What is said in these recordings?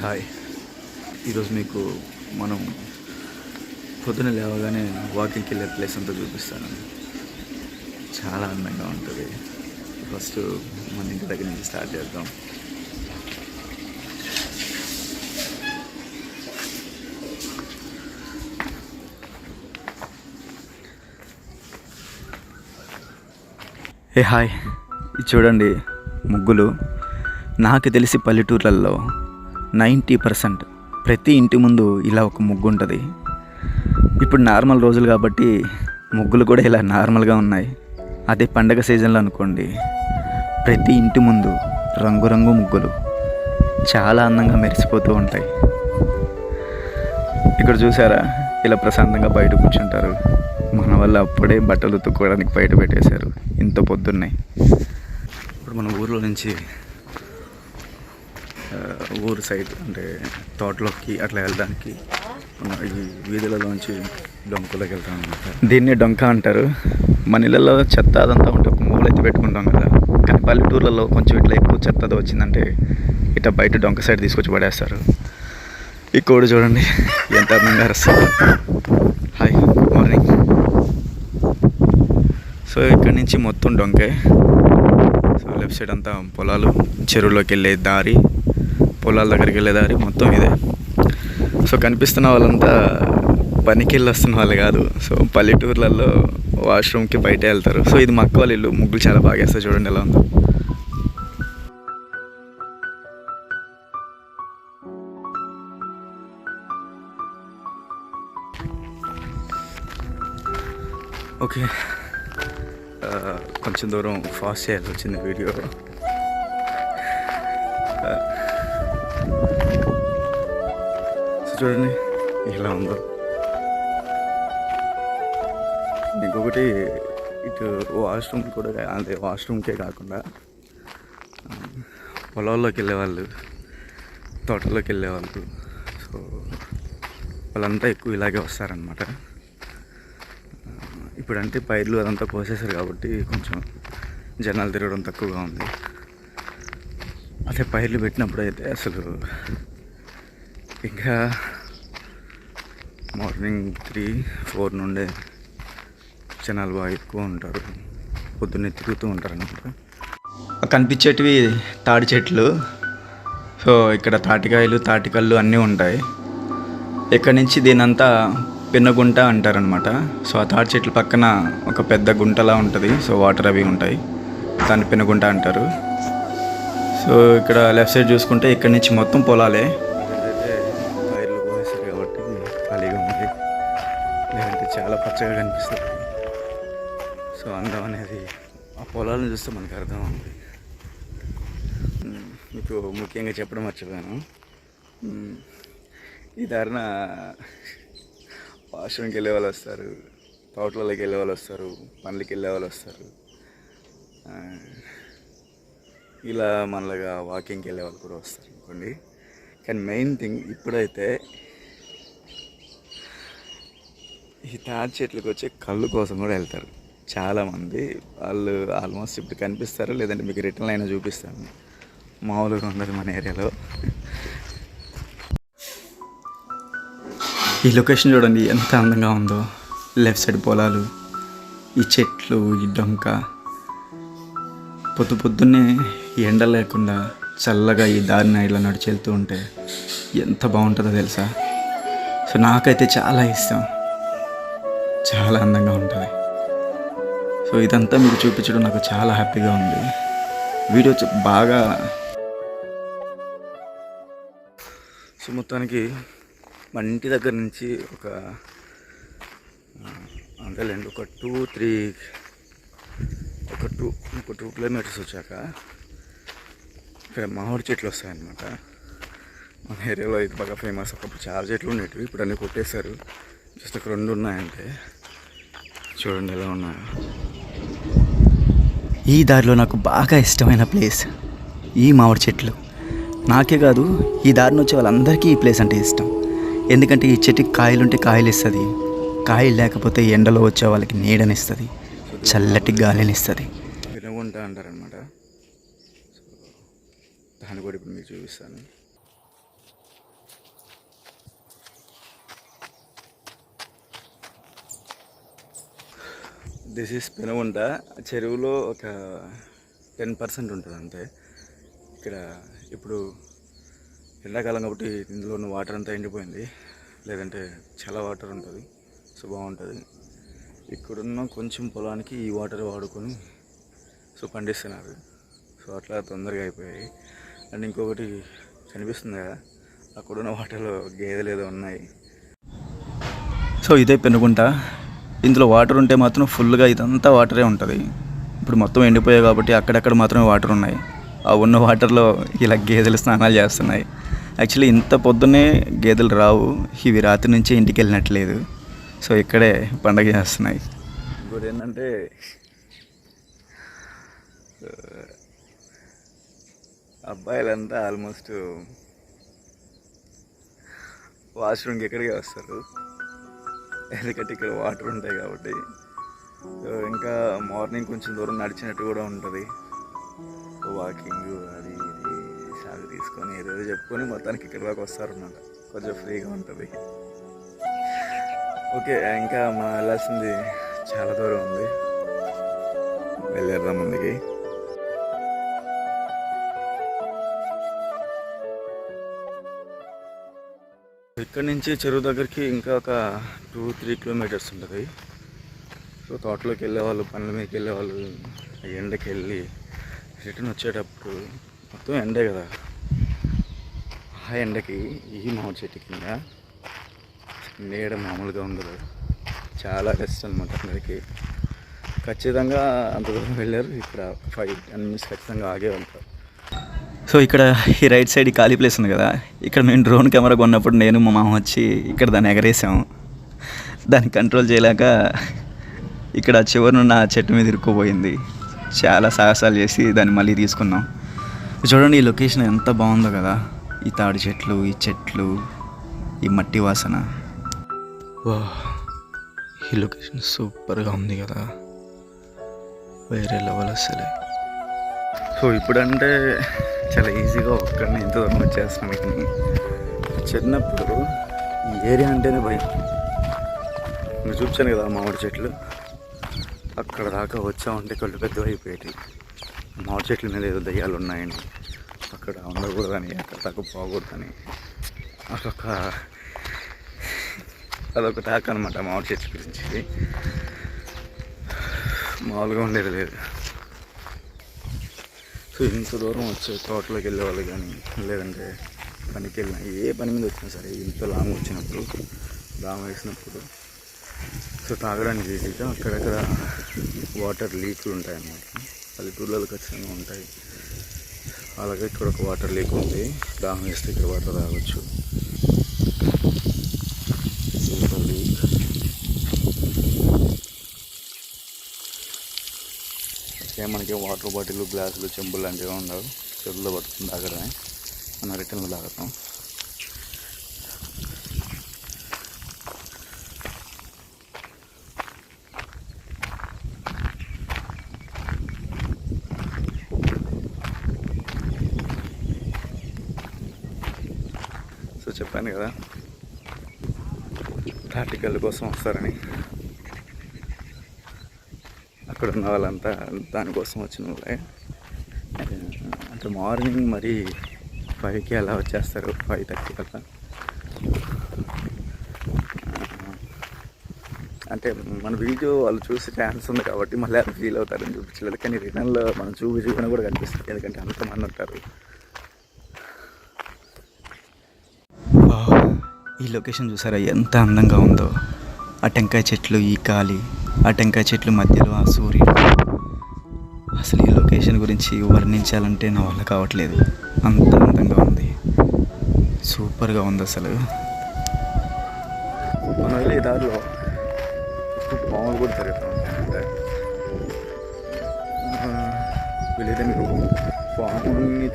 Hi, ఈరోజు మీకు మనం పొద్దున లేవగానే వాకింగ్కి వెళ్ళే ప్లేస్ అంతా చూపిస్తాను. చాలా అందంగా ఉంటుంది. ఫస్ట్ మన ఇంటి దగ్గర నుంచి స్టార్ట్ చేద్దాం. హాయ్, ఇది చూడండి ముగ్గులు. నాకు తెలిసి పల్లెటూర్లలో 90% ప్రతి ఇంటి ముందు ఇలా ఒక ముగ్గు ఉంటుంది. ఇప్పుడు నార్మల్ రోజులు కాబట్టి ముగ్గులు కూడా ఇలా నార్మల్గా ఉన్నాయి. అదే పండగ సీజన్లో అనుకోండి, ప్రతి ఇంటి ముందు రంగురంగు ముగ్గులు చాలా అందంగా మెరిసిపోతూ ఉంటాయి. ఇక్కడ చూసారా, ఇలా ప్రశాంతంగా బయట కూర్చుంటారు. మన వల్ల అప్పుడే బట్టలు ఉతుక్కోవడానికి బయట పెట్టేశారు ఇంత పొద్దున్నే. ఇప్పుడు మన ఊర్లో నుంచి ఊరు సైడ్ అంటే తోటలోకి అట్లా వెళ్ళడానికి ఈ వీధులలోంచి డొంకలోకి వెళ్తాం అనమాట. దీన్ని డొంక అంటారు. మన ఇళ్ళల్లో చెత్త అదంతా ఉంటే ఒక మూల ఎత్తి పెట్టుకుంటాం కదా, కానీ పల్లెటూర్లలో కొంచెం ఇట్లా ఎక్కువ చెత్త అది వచ్చిందంటే ఇట్లా బయట డొంక సైడ్ తీసుకొచ్చి పడేస్తారు. ఈ కోడి చూడండి ఎంత అందంగా వస్తుంది. Hi, good morning. సో ఇక్కడ నుంచి మొత్తం డొంకే. సో లెఫ్ట్ సైడ్ అంతా పొలాలు, చెరువులోకి వెళ్ళే దారి, పొలాల దగ్గరికి వెళ్ళే దారి మొత్తం ఇదే. సో కనిపిస్తున్న వాళ్ళంతా పనికి వెళ్ళి వస్తున్న వాళ్ళు కాదు. సో పల్లెటూర్లలో వాష్రూమ్కి బయట వెళ్తారు. సో ఇది మా అక్క వాళ్ళ ఇల్లు. ముగ్గులు చాలా బాగా వేస్తారు, చూడండి ఎలా ఉందో. ఓకే, కొంచెం దూరం ఫాస్ట్ చేయాల్సి వచ్చింది వీడియో. చూడండి ఇలా ఉందో. ఇంకొకటి ఇటు వాష్రూమ్ కూడా, అదే వాష్రూమ్కే కాకుండా పొలాల్లోకి వెళ్ళేవాళ్ళు, తోటలోకి వెళ్ళేవాళ్ళు, సో వాళ్ళంతా ఎక్కువ ఇలాగే వస్తారనమాట. ఇప్పుడంటే పైర్లు అదంతా కోసేసారు కాబట్టి కొంచెం జనాలు తిరగడం తక్కువగా ఉంది. అదే పైర్లు పెట్టినప్పుడు అయితే అసలు ఇంకా మార్నింగ్ 3-4 నుండే జనాలు బాగా ఎక్కువ ఉంటారు. పొద్దున్నే తిరుగుతూ ఉంటారు అన్నమాట. కనిపించేటివి తాడి చెట్లు. సో ఇక్కడ తాటికాయలు, తాటికల్లు అన్నీ ఉంటాయి. ఇక్కడి నుంచి దీనంతా పెన్నగుంట అంటారనమాట. సో ఆ తాటి చెట్ల పక్కన ఒక పెద్ద గుంటలా ఉంటుంది. సో వాటర్ అవి ఉంటాయి, దాన్ని పెన్నగుంట అంటారు. సో ఇక్కడ లెఫ్ట్ సైడ్ చూసుకుంటే ఇక్కడ నుంచి మొత్తం పొలాలే. ఏంటంటే పైర్లు కోసేసారు కాబట్టి ఖాళీగా ఉంది, లేదంటే చాలా పచ్చగా కనిపిస్తుంది. సో అందం అనేది ఆ పొలాలను చూస్తే మనకు అర్థం అవుతుంది. మీకు ముఖ్యంగా చెప్పడం మర్చిపోయాను, ఈ దారిన వాష్రూమ్కి వెళ్ళే వాళ్ళు వస్తారు, తోటలలోకి వెళ్ళే వాళ్ళు వస్తారు, పనులకి వెళ్ళే వాళ్ళు వస్తారు, ఇలా మనలాగా వాకింగ్కి వెళ్ళే వాళ్ళు కూడా వస్తారు అనుకోండి. కానీ మెయిన్ థింగ్ ఇప్పుడైతే ఈ తాటి చెట్లకు వచ్చే కళ్ళు కోసం కూడా వెళ్తారు చాలామంది. వాళ్ళు ఆల్మోస్ట్ ఇప్పుడు కనిపిస్తారు, లేదంటే మీకు రిటర్న్ అయినా చూపిస్తాను. మామూలుగా ఉండదు మన ఏరియాలో. ఈ లొకేషన్ చూడండి ఎంత అందంగా ఉందో. లెఫ్ట్ సైడ్ పొలాలు, ఈ చెట్లు, ఈ డొంక. పొద్దున్నే ఎండ లేకుండా చల్లగా ఈ దారిన ఇలా నడిచి వెళ్తూ ఉంటే ఎంత బాగుంటుందో తెలుసా. సో నాకైతే చాలా ఇష్టం, చాలా అందంగా ఉంటుంది. సో ఇదంతా మీకు చూపించడం నాకు చాలా హ్యాపీగా ఉంది. వీడియో బాగా. సో మొత్తానికి మన ఇంటి దగ్గర నుంచి ఒక అంతేలేండి ఒక 2 కిలోమీటర్స్ వచ్చాక ఇక్కడ మామిడి చెట్లు వస్తాయన్నమాట. మన ఏరియాలో ఇది బాగా ఫేమస్. ఒకప్పుడు చాలా చెట్లు ఉండేవి, ఇప్పుడు అన్నీ కొట్టేశారు. జస్ట్ ఒక 2 ఉన్నాయంటే. చూడండి ఎలా ఉన్నాయో. ఈ దారిలో నాకు బాగా ఇష్టమైన ప్లేస్ ఈ మామిడి చెట్లు. నాకే కాదు, ఈ దారిని వచ్చే వాళ్ళందరికీ ఈ ప్లేస్ అంటే ఇష్టం. ఎందుకంటే ఈ చెట్టుకి కాయలుంటే కాయలు ఇస్తుంది, కాయలు లేకపోతే ఎండలో వచ్చే వాళ్ళకి నీడనిస్తుంది, చల్లటి గాలిని ఇస్తుంది. వినగుంట అంటారనమాట. దాన్ని కూడా ఇప్పుడు మీకు చూపిస్తాను. This is Penugunta. చెరువులో ఒక 10% ఉంటుంది అంతే. ఇక్కడ ఇప్పుడు ఎండాకాలం కాబట్టి ఇందులో ఉన్న వాటర్ అంతా ఎండిపోయింది, లేదంటే చాలా వాటర్ ఉంటుంది. సో బాగుంటుంది. ఇక్కడున్న కొంచెం పొలానికి ఈ వాటర్ వాడుకొని సో పండిస్తున్నారు. సో అట్లా తొందరగా అయిపోయాయి. అండ్ ఇంకొకటి కనిపిస్తుంది కదా, అక్కడున్న వాటర్లో గేదెలు ఏదో ఉన్నాయి. సో ఇదే పెనుగుంట. ఇందులో వాటర్ ఉంటే మాత్రం ఫుల్గా ఇదంతా వాటరే ఉంటుంది. ఇప్పుడు మొత్తం ఎండిపోయాయి కాబట్టి అక్కడక్కడ మాత్రమే వాటర్ ఉన్నాయి. ఆ ఉన్న వాటర్లో ఇలా గేదెలు స్నానాలు చేస్తున్నాయి. యాక్చువల్లీ ఇంత పొద్దున్నే గేదెలు రావు, ఇవి రాత్రి నుంచి ఇంటికి వెళ్ళినట్లేదు. సో ఇక్కడే పండగ చేస్తున్నాయి. ఇంకోటి ఏంటంటే అబ్బాయిలంతా ఆల్మోస్ట్ వాష్రూమ్కి ఎక్కడికి వస్తారు, ఎందుకంటే ఇక్కడ వాటర్ ఉంటాయి కాబట్టి. ఇంకా మార్నింగ్ కొంచెం దూరం నడిచినట్టు కూడా ఉంటుంది. వాకింగ్ అది ఇది సాగు తీసుకొని ఏదేదో చెప్పుకొని మొత్తానికి ఇక్కడ దాకా వస్తారన్నమాట. కొంచెం ఫ్రీగా ఉంటుంది. ఓకే, ఇంకా మనం వెళ్ళాల్సింది చాలా దూరం ఉంది, వెళ్ళేద్దాం ముందుకి. ఇక్కడ నుంచి చెరువు దగ్గరికి ఇంకా ఒక 2-3 కిలోమీటర్స్ ఉంటుంది. సో తోటలోకి వెళ్ళేవాళ్ళు, పనుల మీదకి వెళ్ళేవాళ్ళు ఎండకి వెళ్ళి రిటర్న్ వచ్చేటప్పుడు మొత్తం ఎండే కదా, ఆ ఎండకి ఈ మామిడి చెట్టు కింద నీడ మామూలుగా ఉండదు. చాలా రెస్ట్ అనమాట అందరికి. ఖచ్చితంగా అంత దూరం వెళ్ళారు. ఇక్కడ 5-10 మినిట్స్ ఖచ్చితంగా ఆగే ఉంటారు. సో ఇక్కడ ఈ రైట్ సైడ్ ఖాళీ ప్లేస్ ఉంది కదా, ఇక్కడ మేము డ్రోన్ కెమెరా కొన్నప్పుడు నేను మా మామ వచ్చి ఇక్కడ దాన్ని ఎగరేసాము. దాన్ని కంట్రోల్ చేయలేక ఇక్కడ చివరినున్న చెట్టు మీద ఇరుక్కుపోయింది. చాలా సాహసాలు చేసి దాన్ని మళ్ళీ తీసుకున్నాం. చూడండి ఈ లొకేషన్ ఎంత బాగుందో కదా, ఈ తాడి చెట్లు, ఈ చెట్లు, ఈ మట్టి వాసన. వా, ఈ లొకేషన్ సూపర్గా ఉంది కదా, వేరే లెవెల్ అసలే. సో ఇప్పుడంటే చాలా ఈజీగా ఒక్కడిని ఇంత దూరం వచ్చేస్తున్నాం. ఇక్కడ చిన్నప్పుడు ఈ ఏరియా అంటేనే భయం. మీరు చూపించాను కదా మామిడి చెట్లు, అక్కడ దాకా వచ్చామంటే కళ్ళు పెద్దవి అయిపోయాయి. మామిడి చెట్ల మీద ఏదో దయ్యాలు ఉన్నాయని, అక్కడ ఉండకూడదని, అక్కడ దాకా పోకూడదని, అదొక టాక్ అనమాట మామిడి చెట్ల గురించి. మామూలుగా ఉండేది లేదు. సో ఇంత దూరం వచ్చే తోటలోకి వెళ్ళేవాళ్ళు కానీ, లేదంటే పనికి వెళ్ళినా, ఏ పని మీద వచ్చినా సరే ఇంత లాంగ్ వచ్చినప్పుడు, దామ వేసినప్పుడు సో తాగడానికి ఈజీగా అక్కడక్కడ వాటర్ లీక్లు ఉంటాయి అన్నమాట. పల్లెటూళ్ళలో ఖచ్చితంగా ఉంటాయి. అలాగే ఇక్కడ ఒక వాటర్ లీక్ ఉంది, దాహం వేస్తే ఇక్కడ వాటర్ తాగొచ్చు. లీక్ మనకి వాటర్ బాటిల్, గ్లాసులు, చెంబులు లాంటివి ఉండవు. చెరువులో పట్టుకుని తాగడమే, మనం రిటర్న్లో తాగుతాం. సో చెప్పాను కదా తాటికల్లు కోసం వస్తారని, అక్కడ ఉన్న వాళ్ళంతా దానికోసం వచ్చిన వాళ్ళే. అంటే మార్నింగ్ మరి 5కి అలా వచ్చేస్తారు, 5:30 అలా. అంటే మన వీడియో వాళ్ళు చూసే ఛాన్స్ ఉంది కాబట్టి మళ్ళీ అది ఫీల్ అవుతారని చూపించలేదు, కానీ రిటర్న్లో మనం చూపించుకుని కూడా కనిపిస్తుంది, ఎందుకంటే అంతమంది ఉంటారు. ఈ లొకేషన్ చూసారా ఎంత అందంగా ఉందో. ఆ టెంకాయ చెట్లు, ఈ గాలి, ఆ టెంకాయ చెట్లు మధ్యలో ఆ సూర్యుడు. అసలు ఈ లొకేషన్ గురించి వర్ణించాలంటే నా వల్ల కావట్లేదు, అంత అందంగా ఉంది, సూపర్గా ఉంది అసలు. మనం వెళ్ళే దారిలో పాములు కూడా తిరుగుతూ ఉంటాయి. అంటే వీళ్ళైతే మీరు పాముని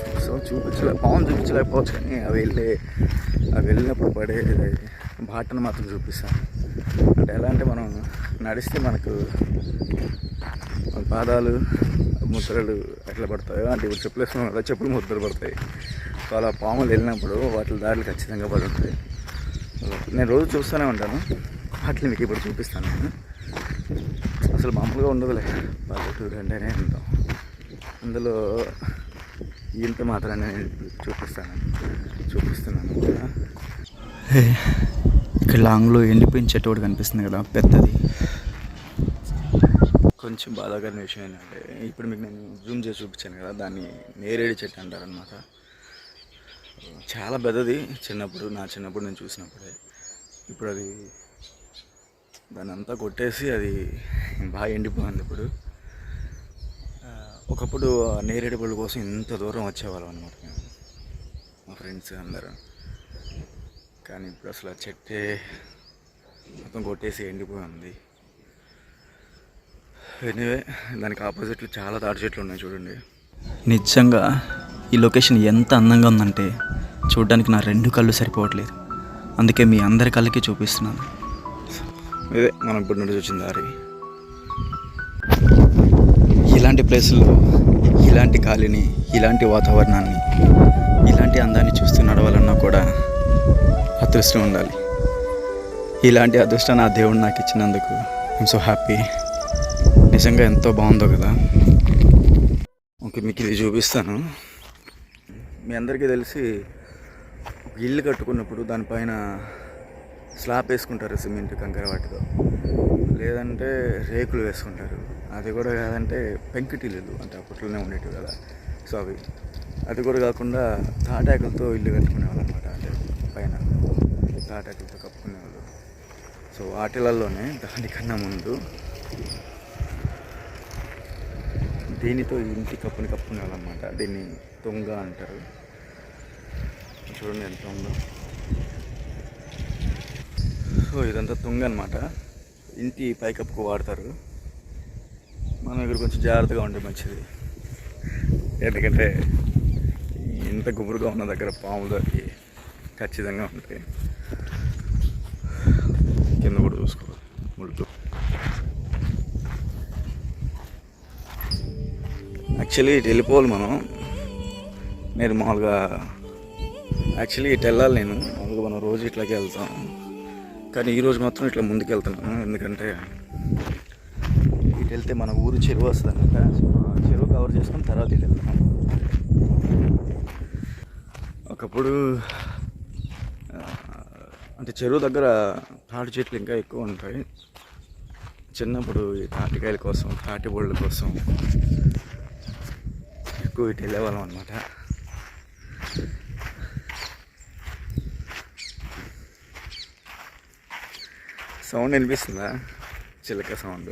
పాము చూపించలేకపోవచ్చు, కానీ అవి వెళ్ళినప్పుడు పడే బాటను మాత్రం చూపిస్తాను. అంటే ఎలా అంటే మనం నడిస్తే మనకు పాదాలు ముద్రలు ఎట్లా పడతాయో, అంటే ఇప్పుడు చెప్పులు వేసుకున్నాం కదా, చెప్పులు ముద్రలు పడతాయి. సో అలా పాములు వెళ్ళినప్పుడు వాటి దారులు ఖచ్చితంగా పడి ఉంటాయి. నేను రోజు చూస్తూనే ఉంటాను, వాటిని మీకు ఇప్పుడు చూపిస్తాను నేను. అసలు మామూలుగా ఉండదులే, పల్లెటూరు అంటేనే ఉంటాం. అందులో ఇంత మాత్రాన్ని చూపిస్తున్నాను కూడా. ఇక్కడ లాంగ్లో ఎండిపోయిన చెట్టు కూడా కనిపిస్తుంది కదా, పెద్దది. కొంచెం బాధాకరమైన విషయం ఏంటంటే, ఇప్పుడు మీకు నేను జూమ్ చేసి చూపించాను కదా, దాన్ని నేరేడు చెట్టు అంటారనమాట. చాలా పెద్దది. నా చిన్నప్పుడు నేను చూసినప్పుడే. ఇప్పుడు అది దాన్ని అంతా కొట్టేసి అది బాగా ఎండిపోయింది. ఇప్పుడు ఒకప్పుడు నేరేడు పళ్ళు కోసం ఇంత దూరం వచ్చేవాళ్ళం అనమాట మేము, మా ఫ్రెండ్స్ అందరూ. కానీ ఇప్పుడు అసలు ఆ చెట్టే మొత్తం కొట్టేసి ఎండిపోయింది. ఎనీవే, దానికి ఆపోజిట్లో చాలా తాటి చెట్లు ఉన్నాయి చూడండి. నిజంగా ఈ లొకేషన్ ఎంత అందంగా ఉందంటే చూడడానికి నా 2 కళ్ళు సరిపోవట్లేదు. అందుకే మీ అందరి కళ్ళకి చూపిస్తున్నాను. ఇదే మనం ఇప్పుడు నుండి వచ్చిన దారి. ఇలాంటి ప్లేసుల్లో ఇలాంటి గాలిని, ఇలాంటి వాతావరణాన్ని, ఇలాంటి అందాన్ని చూస్తూ నడవాలన్నా కూడా అదృష్టం ఉండాలి. ఇలాంటి అదృష్టం నా దేవుడు నాకు ఇచ్చినందుకు ఐఎమ్ సో హ్యాపీ. నిజంగా ఎంతో బాగుందో కదా. ఓకే, మీకు ఇది చూపిస్తాను. మీ అందరికీ తెలిసి ఒక ఇల్లు కట్టుకున్నప్పుడు దానిపైన స్లాబ్ వేసుకుంటారు, సిమెంట్ కంకర వాటితో. లేదంటే రేకులు వేసుకుంటారు. అది కూడా కాదంటే పెంకుటిల్లులు, అంటే అప్పట్లోనే ఉండేటివి కదా. సో అది కూడా కాకుండా తాటాకులతో ఇల్లు కట్టుకునేవాళ్ళు అనమాట. అంటే పైన తాటాకులతో కప్పుకునేవాళ్ళు. సో వాటిలలోనే దానికన్నా ముందు దీనితో ఇంటి కప్పుకునేవాళ్ళు అనమాట. దీన్ని తుంగ అంటారు. చూడండి ఎంత ఉందో. సో ఇదంతా తుంగ అనమాట. ఇంటి పైకప్పుకు వాడతారు. మనం ఇక్కడ కొంచెం జాగ్రత్తగా ఉంటే మంచిది. ఎందుకంటే ఇంత గుబురుగా ఉన్న దగ్గర పాములు అవి ఖచ్చితంగా ఉంటాయి. కింద కూడా చూసుకోవాలి ముళ్ళు. యాక్చువల్లీ ఇటు వెళ్ళిపోవాలి మనం. నేను మామూలుగా ఇటు వెళ్ళాలి. నేను మామూలుగా మనం రోజు ఇట్లాగే వెళ్తాం. కానీ ఈరోజు మాత్రం ఇట్లా ముందుకు వెళ్తున్నాను. ఎందుకంటే ఇటు వెళ్తే మన ఊరు చెరువు వస్తుంది అనమాట. చెరువు కవర్ చేసుకుని తర్వాత ఇటు వెళ్తాం. ఒకప్పుడు అంటే చెరువు దగ్గర తాటి చెట్లు ఇంకా ఎక్కువ ఉంటాయి. చిన్నప్పుడు ఈ తాటికాయల కోసం, తాటి బొళ్ళ కోసం ఎక్కువ ఇటు వెళ్ళేవాళ్ళం అనమాట. సౌండ్ వినిపిస్తుందా? చిలక సౌండ్.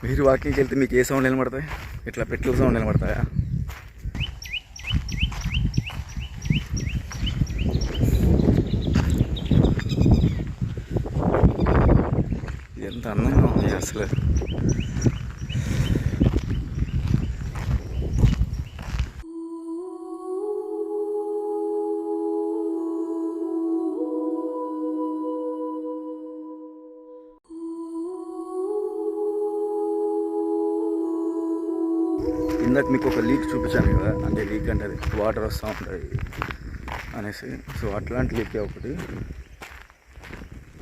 మీరు వాకింగ్కి వెళ్తే మీకు ఏ సౌండ్ వినబడతాయి? ఇట్లా పెట్ల సౌండ్ వినబడతాయా? ఎంత అందంగా ఉంది అసలు. ఇందాక మీకు ఒక లీక్ చూపించాను కదా, అంటే లీక్ అంటే అది వాటర్ వస్తూ ఉంటాయి అనేసి. సో అట్లాంటి లీక్ ఒకటి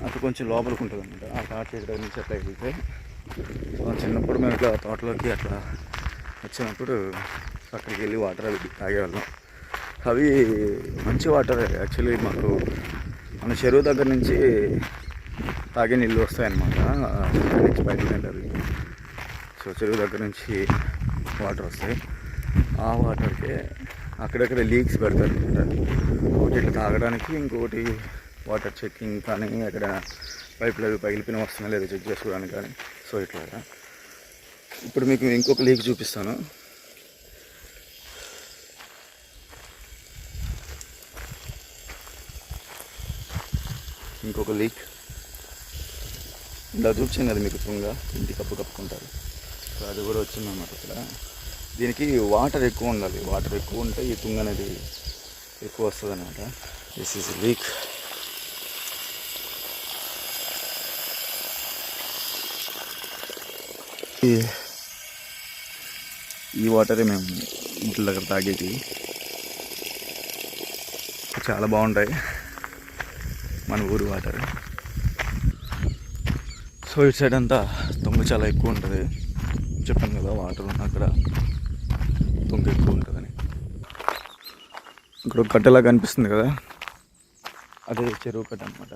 అటు కొంచెం లోపలికి ఉంటుంది అనమాట. ఆ తాటి దగ్గర నుంచి అట్లా వెళ్తే చిన్నప్పుడు మేము ఇట్లా తోటలోకి అట్లా వచ్చినప్పుడు అక్కడికి వెళ్ళి వాటర్ అవి తాగేవాళ్ళం. అవి మంచి వాటర్. యాక్చువల్లీ మాకు మన చెరువు దగ్గర నుంచి తాగే నీళ్ళు వస్తాయన్నమాట. అక్కడి నుంచి బయటకు అంటారు. సో చెరువు దగ్గర నుంచి వాటర్ వస్తాయి. ఆ వాటర్కే అక్కడక్కడ లీక్స్ పెడతారు అనమాట. ఒకటి ఇట్లా తాగడానికి, ఇంకొకటి వాటర్ చెక్కింగ్ కానీ, అక్కడ పైపులు అవి పగిలిపిన వస్తున్నా లేదా చెక్ చేసుకోవడానికి కానీ. సో ఇట్లా ఇప్పుడు మీకు ఇంకొక లీక్ చూపిస్తాను. ఇంకొక లీక్ ఇలా చూపించాను కదా మీకు, తుంగ ఇంటి కప్పుకుంటారు. సో అది కూడా వచ్చిందన్నమాట. ఇక్కడ దీనికి వాటర్ ఎక్కువ ఉండాలి. వాటర్ ఎక్కువ ఉంటే ఈ తుంగ అనేది ఎక్కువ వస్తుంది అనమాట. This is leak. ఈ వాటరే మేము ఇంటి దగ్గర తాగేది. చాలా బాగుంటాయి మన ఊరు వాటర్. సో ఇటు సైడ్ అంతా తుంగ తుంగ చాలా ఎక్కువ ఉంటుంది. చెప్పాను కదా వాటర్ ఉన్న అక్కడ తుంగ ఎక్కువ ఉంటుందని. ఇక్కడ ఒక కట్టెలా కనిపిస్తుంది కదా, అదే చెరువు కట్ట అనమాట.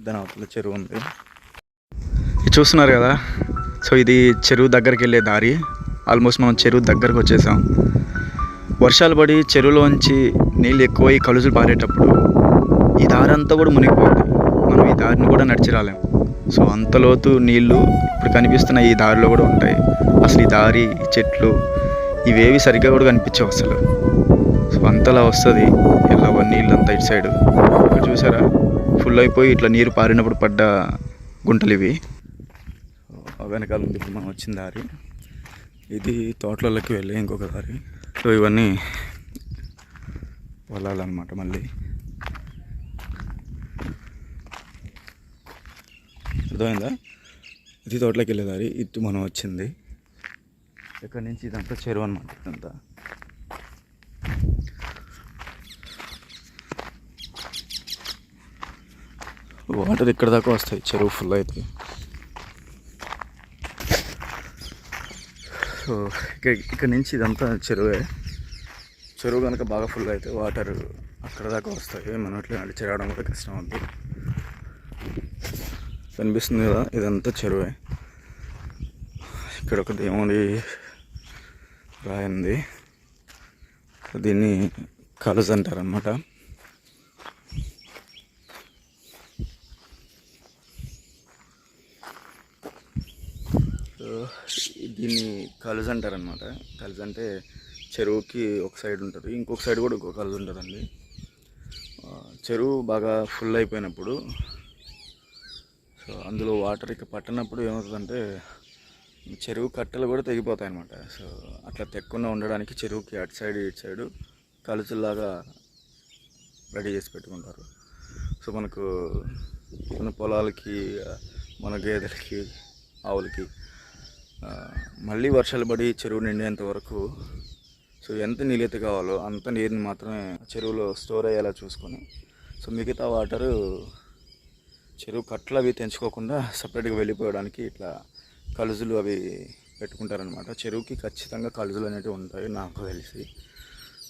దాని అవతల చెరువు ఉంది. ఇది చూస్తున్నారు కదా, సో ఇది చెరువు దగ్గరికి వెళ్ళే దారి. ఆల్మోస్ట్ మనం చెరువు దగ్గరకు వచ్చేసాం. వర్షాలు పడి చెరువులోంచి నీళ్ళు ఎక్కువై కలుజులు పారేటప్పుడు ఈ దారి అంతా కూడా మునిగిపోతుంది. మనం ఈ దారిని కూడా నడిచి రాలేం. సో అంత లోతు నీళ్ళు ఇప్పుడు కనిపిస్తున్న ఈ దారిలో కూడా ఉంటాయి. అసలు ఈ దారి, ఈ చెట్లు ఇవేవి సరిగ్గా కూడా కనిపించవు అసలు. సో అంతలా వస్తుంది ఇలా నీళ్ళు అంతా ఇటు సైడ్. ఇక్కడ చూసారా, ఫుల్ అయిపోయి ఇట్లా నీరు పారినప్పుడు పడ్డ గుంటలు ఇవి. వెనకాల ఉంది ఇప్పుడు మనం వచ్చిన దారి. ఇది తోటలలోకి వెళ్ళి ఇంకొక దారి. సో ఇవన్నీ పొలాలన్నమాట. మళ్ళీ అర్థమైందా, ఇది తోటలోకి వెళ్ళే దారి. ఇటు మనం వచ్చింది. ఇక్కడ నుంచి ఇదంతా చెరువు అనమాట. ఇదంతా వాటర్ ఇక్కడ దాకా వస్తాయి చెరువు ఫుల్ అయితే. సో ఇక్కడ నుంచి ఇదంతా చెరువే. చెరువు కనుక బాగా ఫుల్ అయితే వాటర్ అక్కడ దాకా వస్తాయి. మనం ఇట్లా నడిచి రావడం కూడా కష్టం అవుతుంది. కనిపిస్తుంది కదా, ఇదంతా చెరువే. ఇక్కడ ఒక దేవుడి రాయింది. దీన్ని కలజ్ అంటారనమాట. దీన్ని కలుజ అంటారనమాట. కలుజ అంటే చెరువుకి ఒక సైడ్ ఉంటుంది, ఇంకొక సైడ్ కూడా ఇంకొక కలుజ ఉంటుందండి. చెరువు బాగా ఫుల్ అయిపోయినప్పుడు, సో అందులో వాటర్ ఇక పట్టినప్పుడు ఏమవుతుందంటే చెరువు కట్టెలు కూడా తెగిపోతాయి అన్నమాట. సో అట్లా తెక్కకుండా ఉండడానికి చెరువుకి అటు సైడ్ ఇటు సైడు కలుజుల్లాగా రెడీ చేసి పెట్టుకుంటారు. సో మనకు మన పొలాలకి, మన గేదెలకి, ఆవులకి మళ్ళీ వర్షాలు పడి చెరువు నిండేంత వరకు సో ఎంత నీళ్ళైతే కావాలో అంత నీరుని మాత్రమే చెరువులో స్టోర్ అయ్యేలా చూసుకొని, సో మిగతా వాటరు చెరువు కట్టలు అవి తెంచుకోకుండా సపరేట్గా వెళ్ళిపోవడానికి ఇట్లా కలుజులు అవి పెట్టుకుంటారనమాట. చెరువుకి ఖచ్చితంగా కలుజులు అనేవి ఉంటాయి నాకు తెలిసి.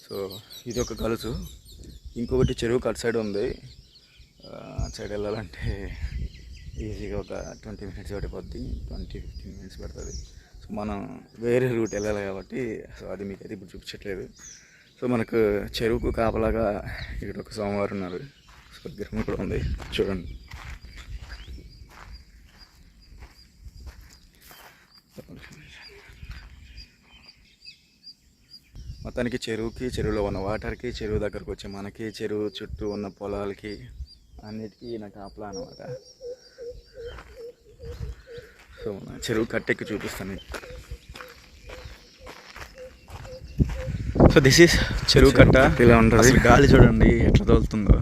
సో ఇది ఒక కలుజు. ఇంకొకటి చెరువుకి అటు సైడ్ ఉంది. అటు సైడ్ వెళ్ళాలంటే ఈజీగా ఒక 20 minutes పడిపోద్ది, 20-15 minutes పడుతుంది. సో మనం వేరే రూట్ వెళ్ళాలి కాబట్టి సో అది మీకైతే ఇప్పుడు చూపించట్లేదు. సో మనకు చెరువుకు కాపలాగా ఇక్కడ ఒక స్వామివారు ఉన్నారు. సో విగ్రహం కూడా ఉంది, చూడండి. మొత్తానికి చెరువుకి, చెరువులో ఉన్న వాటర్కి, చెరువు దగ్గరకు వచ్చి మనకి, చెరువు చుట్టూ ఉన్న పొలాలకి అన్నిటికీ నాకు కాపలా అనమాట. సో చెరువు కట్టెక్కి చూపిస్తాను. సో దిస్ ఈస్ చెరువు కట్ట. ఇలా ఉంటుంది. గాలి చూడండి ఎట్లా తోలుతుందో.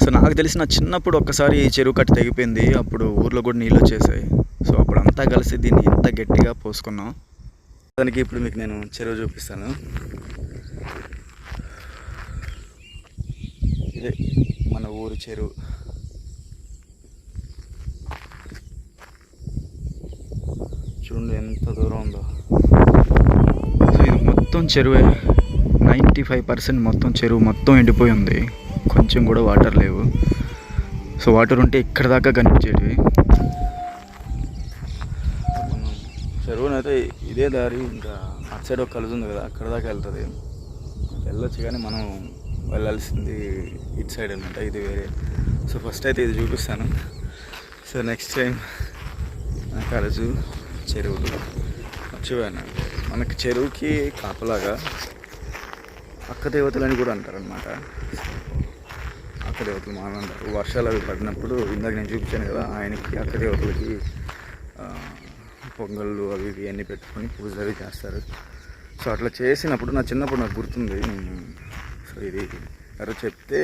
సో నాకు తెలిసిన చిన్నప్పుడు ఒక్కసారి ఈ చెరువు కట్ట తెగిపోయింది. అప్పుడు ఊర్లో కూడా నీళ్ళు వచ్చేసాయి. సో అప్పుడు అంతా కలిసి దీన్ని ఎంత గట్టిగా పోసుకున్నాం. దానికి ఇప్పుడు మీకు నేను చెరువు చూపిస్తాను. ఇదే మన ఊరు చెరువు. చూడండి ఎంత దూరం ఉందో. సో ఇది మొత్తం చెరువే. 95% మొత్తం చెరువు మొత్తం ఎండిపోయి ఉంది. కొంచెం కూడా వాటర్ లేవు. సో వాటర్ ఉంటే ఇక్కడ దాకా కనిపించేటివి. చెరువునైతే ఇదే దారి. ఇంకా అటు సైడ్ ఒక కలుజు ఉంది కదా, అక్కడ దాకా వెళ్తుంది. వెళ్ళొచ్చు కానీ మనం వెళ్ళాల్సింది ఇటు సైడ్ అనమాట. ఇది వేరే. సో ఫస్ట్ అయితే ఇది చూపిస్తాను. సో నెక్స్ట్ టైం కలుజు, చెరువులు మర్చిపోయాను. మనకి చెరువుకి కాపలాగా అక్క దేవతలని కూడా అంటారనమాట. అక్క దేవతలు మామూలు అంటారు. వర్షాలు అవి పడినప్పుడు ఇందాక నేను చూపించాను కదా, ఆయనకి అక్క దేవతలకి పొంగళ్ళు అవి ఇవి అన్నీ పెట్టుకొని పూజలు అవి చేస్తారు. సో అట్లా చేసినప్పుడు నా చిన్నప్పుడు నాకు గుర్తుంది. సో ఇది ఎవరో చెప్తే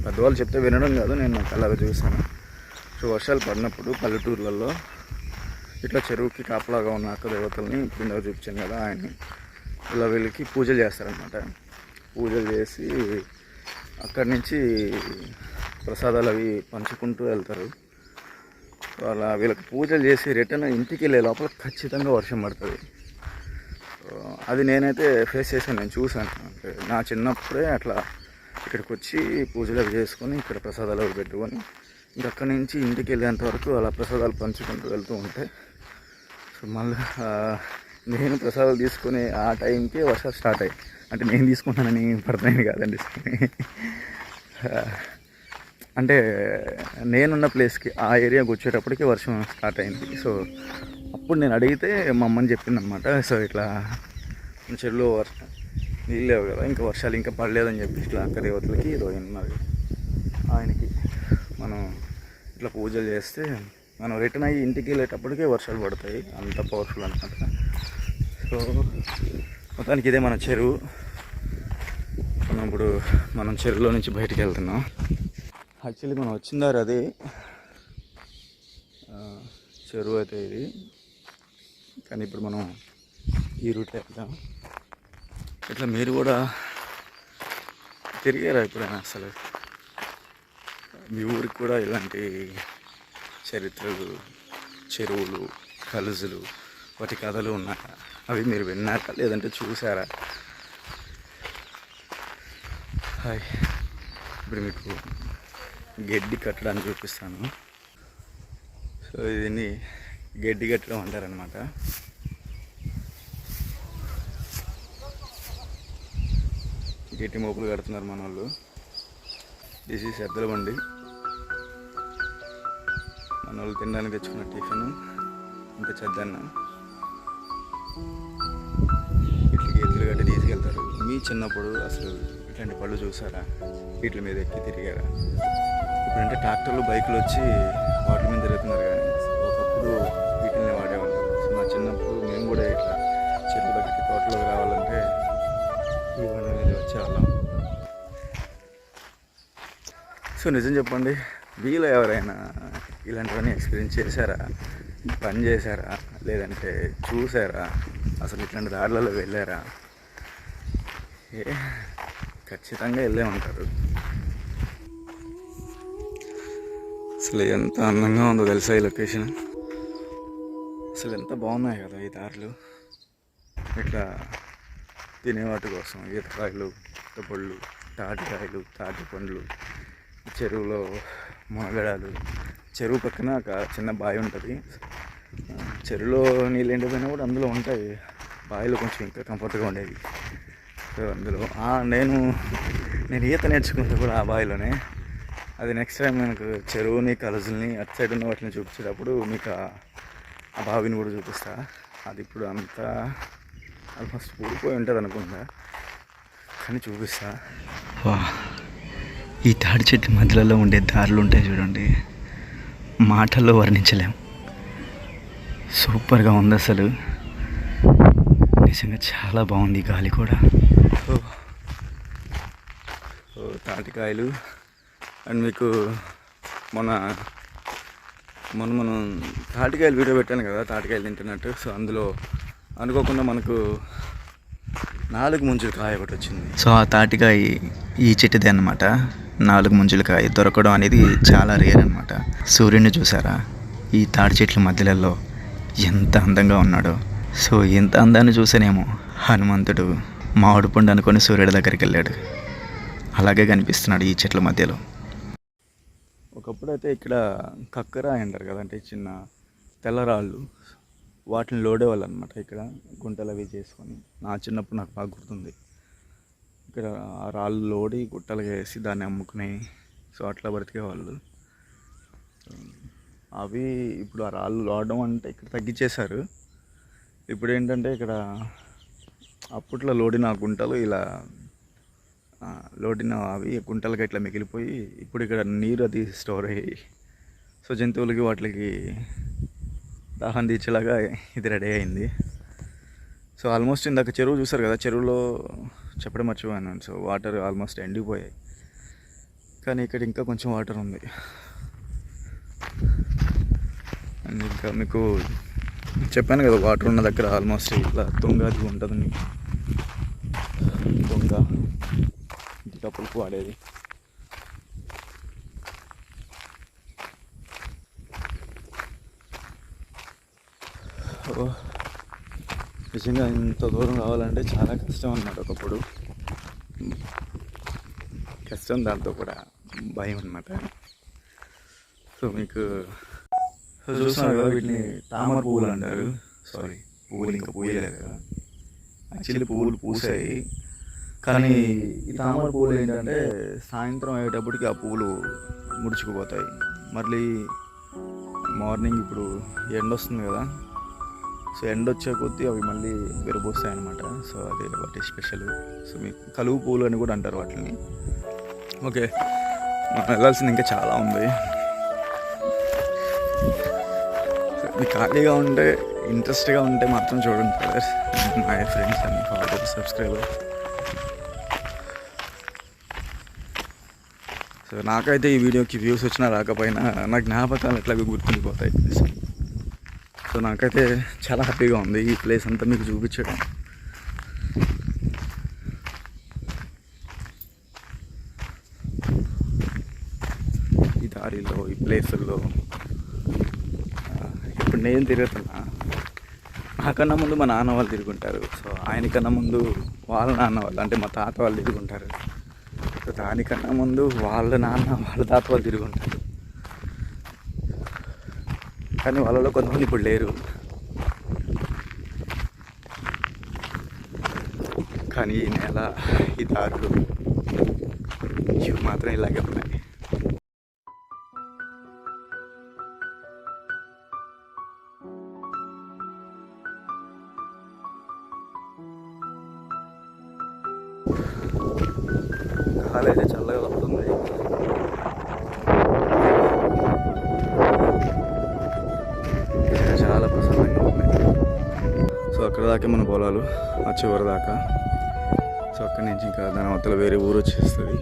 పెద్దవాళ్ళు చెప్తే వినడం కాదు, నేను నాకు అలాగే చూసాను. సో వర్షాలు పడినప్పుడు పల్లెటూర్లలో ఇట్లా చెరువుకి కాపలాగా ఉన్న అక్క దేవతల్ని ఇప్పుడు చూపించాను కదా, ఆయన్ని ఇలా వీళ్ళకి పూజలు చేస్తారనమాట. పూజలు చేసి అక్కడి నుంచి ప్రసాదాలు అవి పంచుకుంటూ వెళ్తారు. అలా వీళ్ళకి పూజలు చేసి రిటర్న్ ఇంటికి వెళ్ళే లోపల ఖచ్చితంగా వర్షం పడుతుంది. అది నేనైతే ఫేస్ చేశాను, నేను చూశాను. అంటే నా చిన్నప్పుడే అట్లా ఇక్కడికి వచ్చి పూజలు అవి చేసుకొని ఇక్కడ ప్రసాదాలు అవి పెట్టుకొని ఇంకా అక్కడి నుంచి ఇంటికి వెళ్ళేంత వరకు అలా ప్రసాదాలు పంచుకుంటూ వెళ్తూ ఉంటాయి. సో మళ్ళీ నేను ప్రసాదాలు తీసుకునే ఆ టైంకి వర్షాలు స్టార్ట్ అయ్యాయి. అంటే నేను తీసుకుంటానని పడుతున్నాను కాదండి, అంటే నేనున్న ప్లేస్కి ఆ ఏరియాకి వచ్చేటప్పటికి వర్షం స్టార్ట్ అయింది. సో అప్పుడు నేను అడిగితే మా అమ్మని చెప్పింది అనమాట. సో ఇట్లా చెరువులో వర్షం నీళ్ళు లేవు కదా, ఇంకా వర్షాలు ఇంకా పడలేదని చెప్పి ఇట్లా అక్క దేవతలకి మరి ఆయనకి మనం ఇట్లా పూజలు చేస్తే మనం రిటర్న్ అయ్యి ఇంటికి వెళ్ళేటప్పటికే వర్షాలు పడతాయి, అంత పవర్ఫుల్ అనమాట. సో మొత్తానికి ఇదే మన చెరువు. ఇప్పుడు మనం చెరువులో నుంచి బయటికి వెళ్తున్నాం. యాక్చువల్లీ మనం వచ్చిందారు అది చెరువు అయితే ఇది, కానీ ఇప్పుడు మనం ఈ రూట్ వెళ్తాం. ఇట్లా మీరు కూడా తిరిగారా ఎప్పుడైనా? అసలు మీ ఊరికి కూడా ఇలాంటి చరిత్రలు, చెరువులు, కలుజులు, వాటి కథలు ఉన్నాయా? అవి మీరు విన్నారా లేదంటే చూసారా? హాయ్, ఇప్పుడు మీకు గడ్డి కట్టడానికి చూపిస్తాను. సో దీన్ని గడ్డి కట్టడం అంటారనమాట. గట్టి మోపులు కడుతున్నారు మన వాళ్ళు. దిస్ ఈజ్ ఎద్దల బండి. మన వాళ్ళు తినడానికి తెచ్చుకున్న టిఫిన్ ఇంకా చెద్దన్న ఇట్లకి ఎద్దులు గట్టి తీసుకెళ్తారు. మీ చిన్నప్పుడు అసలు ఇట్లాంటి పళ్ళు చూసారా? వీటి మీద ఎక్కి తిరిగారా? ఇప్పుడంటే ట్రాక్టర్లు, బైకులు వచ్చి వాటి మీద తిరుగుతున్నారు, కానీ ఒకప్పుడు వీటిని వాడేవాళ్ళు. సో నా చిన్నప్పుడు మేము కూడా ఇట్లా చెట్టు దగ్గరికి, తోటలోకి రావాలంటే ఈ బండి మీద వచ్చేవాళ్ళం. సో నిజం చెప్పండి, వీళ్ళు ఎవరైనా ఇలాంటివన్నీ ఎక్స్పీరియన్స్ చేశారా, పని చేశారా, లేదంటే చూసారా, అసలు ఇట్లాంటి దారులలో వెళ్ళారా? ఖచ్చితంగా వెళ్ళే ఉంటారు. అసలు ఎంత అందంగా ఉందో తెలుసా ఈ లొకేషన్. అసలు ఎంత బాగున్నాయి కదా ఈ దారులు. ఇట్లా తినేవాటి కోసం ఈతకాయలు, పళ్ళు, తాటికాయలు, తాటి పండ్లు, చెరువులో మునగడాలు. చెరువు పక్కన ఒక చిన్న బావి ఉంటుంది. చెరువులో నీళ్ళు ఎండిపోయినా కూడా అందులో ఉంటాయి. బావిలో కొంచెం ఇంకా కంఫర్ట్గా ఉండేది. సో అందులో నేను ఈత నేర్చుకుంటే కూడా ఆ బావిలోనే. అది నెక్స్ట్ టైం మనకు చెరువుని, కలుజుల్ని, అటు సైడ్ ఉన్న వాటిని చూపించేటప్పుడు మీకు ఆ బావిని కూడా చూపిస్తా. అది ఇప్పుడు అంతా ఆల్మోస్ట్ ఊడిపోయి ఉంటుంది అనుకుంటా, కానీ చూపిస్తా. ఈ తాడి చెట్టు మధ్యలో ఉండే దారులు ఉంటాయి చూడండి, మాటల్లో వర్ణించలేం. సూపర్గా ఉంది అసలు, నిజంగా చాలా బాగుంది. గాలి కూడా. తాటికాయలు. అండ్ మీకు మనం తాటికాయలు వీడియో పెట్టాను కదా, తాటికాయలు తింటున్నట్టు. సో అందులో అనుకోకుండా మనకు 4 ముంజుల కాయ ఒకటి వచ్చింది. సో ఆ తాటికాయ ఈ చెట్టుదే అన్నమాట. 4 ముంజుల కాయ దొరకడం అనేది చాలా రేర్ అనమాట. సూర్యుడిని చూసారా ఈ తాటి చెట్ల మధ్యలో ఎంత అందంగా ఉన్నాడో. సో ఇంత అందాన్ని చూసానేమో హనుమంతుడు మామిడి పండు అనుకొని సూర్యుడి దగ్గరికి వెళ్ళాడు. అలాగే కనిపిస్తున్నాడు ఈ చెట్ల మధ్యలో. ఒకప్పుడైతే ఇక్కడ కక్కరాయి అంటారు కదా, అంటే చిన్న తెల్లరాళ్ళు, వాటిని లోడేవాళ్ళు అనమాట. ఇక్కడ గుంటలు అవి చేసుకొని, నా చిన్నప్పుడు నాకు బాగా గుర్తుంది. ఇక్కడ ఆ రాళ్ళు లోడి గుట్టలుగా వేసి దాన్ని అమ్ముకుని, సో అట్లా బ్రతికేవాళ్ళు. అవి ఇప్పుడు ఆ రాళ్ళు లోడడం అంటే ఇక్కడ తగ్గించేశారు. ఇప్పుడు ఏంటంటే ఇక్కడ అప్పట్లో లోడిన గుంటలు ఇలా లోడిన అవి గుంటలుగా ఇట్లా మిగిలిపోయి ఇప్పుడు ఇక్కడ నీరు అది స్టోర్ అయ్యి, సో జంతువులకి వాటికి దాహం తీర్చేలాగా ఇది రెడీ అయింది. సో ఆల్మోస్ట్ ఇందాక చెరువు చూసారు కదా, చెరువులో చెప్పడం మర్చిపోయాను. సో వాటర్ ఆల్మోస్ట్ ఎండిపోయాయి, కానీ ఇక్కడ ఇంకా కొంచెం వాటర్ ఉంది. అండ్ ఇంకా మీకు చెప్పాను కదా, వాటర్ ఉన్న దగ్గర ఆల్మోస్ట్ ఇట్లా తుంగ అది ఉంటుంది. తుంగ ఇంటి కప్పులకు వాడేది. సో నిజంగా ఇంత దూరం రావాలంటే చాలా కష్టం అన్నమాట. ఒకప్పుడు కష్టం, దాంతో కూడా భయం అన్నమాట. సో మీకు చూస్తున్నారు కదా, వీటిని తామర పువ్వులు అంటారు. సారీ, పువ్వులు ఇంకా పూయలేదు కదా, యాక్చువల్లీ పువ్వులు పూసాయి. కానీ ఈ తామర పువ్వులు ఏంటంటే సాయంత్రం అయ్యేటప్పటికి ఆ పువ్వులు ముడుచుకుపోతాయి. మళ్ళీ మార్నింగ్ ఇప్పుడు ఎండ వస్తుంది కదా, సో ఎండ వచ్చే కొద్దీ అవి మళ్ళీ విరబోస్తాయి అన్నమాట. సో అదే వాటి స్పెషల్. సో మీకు కలువు పువ్వులు అని కూడా అంటారు వాటిని. ఓకే, మనం వెళ్ళాల్సింది ఇంకా చాలా ఉంది. మీకు ఖాళీగా ఉంటే, ఇంట్రెస్ట్గా ఉంటే మాత్రం చూడండి brothers, my friends and followers, subscribers. So నాకైతే ఈ వీడియోకి వ్యూస్ వచ్చినా రాకపోయినా నా జ్ఞాపకాలు ఎట్లాగో గుర్తుండిపోతాయి. సో నాకైతే చాలా హ్యాపీగా ఉంది ఈ ప్లేస్ అంతా మీకు చూపించడం. ఈ దారిలో, ఈ ప్లేసుల్లో ఇప్పుడు నేను తిరుగుతున్నా, నాకన్నా ముందు మా నాన్న వాళ్ళు తిరుగుంటారు. సో ఆయనకన్నా ముందు వాళ్ళ నాన్న వాళ్ళు, అంటే మా తాత వాళ్ళు తిరుగుంటారు. సో దానికన్నా ముందు వాళ్ళ నాన్న వాళ్ళ తాత వాళ్ళు తిరుగుంటారు. కానీ వాళ్ళలో కొంతమంది ఇప్పుడు లేరు. కానీ ఈ నెల, ఈ దారులు ఇవి మాత్రం ఇలాగే ఉన్నాయి. గాలి అయితే చల్లగా వస్తుంది. చాలా ప్రశాంతంగా ఉంది. సో అక్కడ దాకా మన పొలాలు, ఆ చివరి దాకా. సో అక్కడి నుంచి ఇంకా దాని అవతల వేరే ఊరు వచ్చేస్తుంది.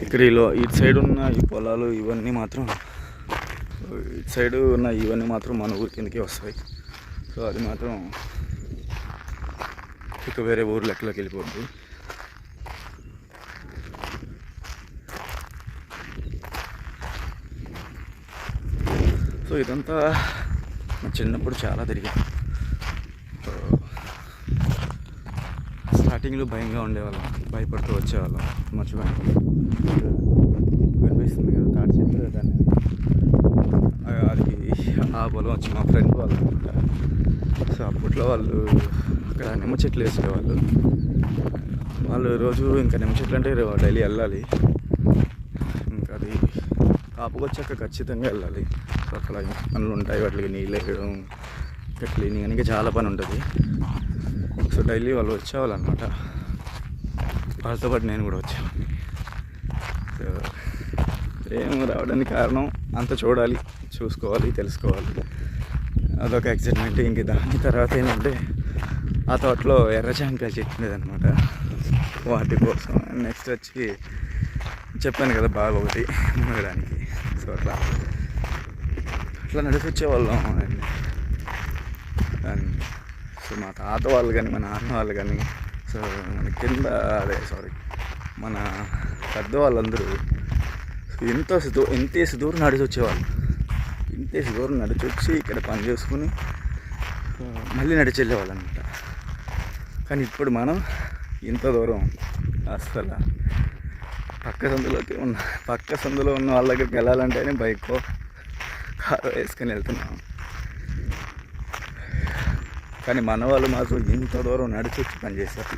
ఇక్కడ ఇటు సైడ్ ఉన్న ఈ పొలాలు ఇవన్నీ మాత్రం, ఇటు సైడ్ ఉన్న ఇవన్నీ మాత్రం మన ఊరి కిందకి వస్తాయి. సో అది మాత్రం ఇక వేరే ఊరు లెక్కలోకి వెళ్ళిపోద్ది. సో ఇదంతా నా చిన్నప్పుడు చాలా తిరిగాను. స్టార్టింగ్లో భయంగా ఉండేవాళ్ళం, భయపడుతూ వచ్చేవాళ్ళం. మర్చిపోయాను, వినిపిస్తుంది కదా తాటి చెట్లు, దాన్ని అది ఆ పొలం వచ్చి మా ఫ్రెండ్ వాళ్ళు అనమాట. సో అప్పట్లో వాళ్ళు అక్కడ నిమ్మ చెట్లు వేసేవాళ్ళు. వాళ్ళు రోజు ఇంకా నిమ్మ చెట్లు అంటే డైలీ వెళ్ళాలి. ఇంకా అది కాపుకొచ్చాక ఖచ్చితంగా వెళ్ళాలి. సో అక్కడ పనులు ఉంటాయి, వాటికి నీళ్ళు వేయడం, ఇంకా క్లీనింగ్ అని చాలా పని ఉంటుంది. సో డైలీ వాళ్ళు వచ్చేవాళ్ళు అనమాట. వాళ్ళతో పాటు నేను కూడా వచ్చేవాడిని. సో ఏం రావడానికి కారణం అంత చూడాలి, చూసుకోవాలి, తెలుసుకోవాలి, అదొక ఎక్సైట్మెంట్. ఇంక దాని తర్వాత ఏంటంటే ఆ తోటలో ఎర్రజాంకాయ చెట్టు ఉండేదన్నమాట, వాటి కోసం. నెక్స్ట్ వచ్చి చెప్పాను కదా బాగా ఒకటి మునగడానికి. సో అట్లా నడిచి వచ్చేవాళ్ళం. అండ్ సో మా తాత వాళ్ళు కానీ, మా నాన్న వాళ్ళు కానీ, సో మన కింద మన పెద్ద వాళ్ళందరూ ఇంతేసి దూరం నడిచి వచ్చేవాళ్ళు. ఇంతేసి దూరం నడిచి వచ్చి ఇక్కడ పని చేసుకుని మళ్ళీ నడిచి వెళ్ళేవాళ్ళు అనమాట. కానీ ఇప్పుడు మనం ఇంత దూరం అసలు పక్క సందులో ఉన్న వాళ్ళ దగ్గరికి వెళ్ళాలంటేనే బైక్, కారు వేసుకొని వెళ్తున్నాం. కానీ మన వాళ్ళు మాత్రం ఇంత దూరం నడిచి వచ్చి పనిచేస్తారు.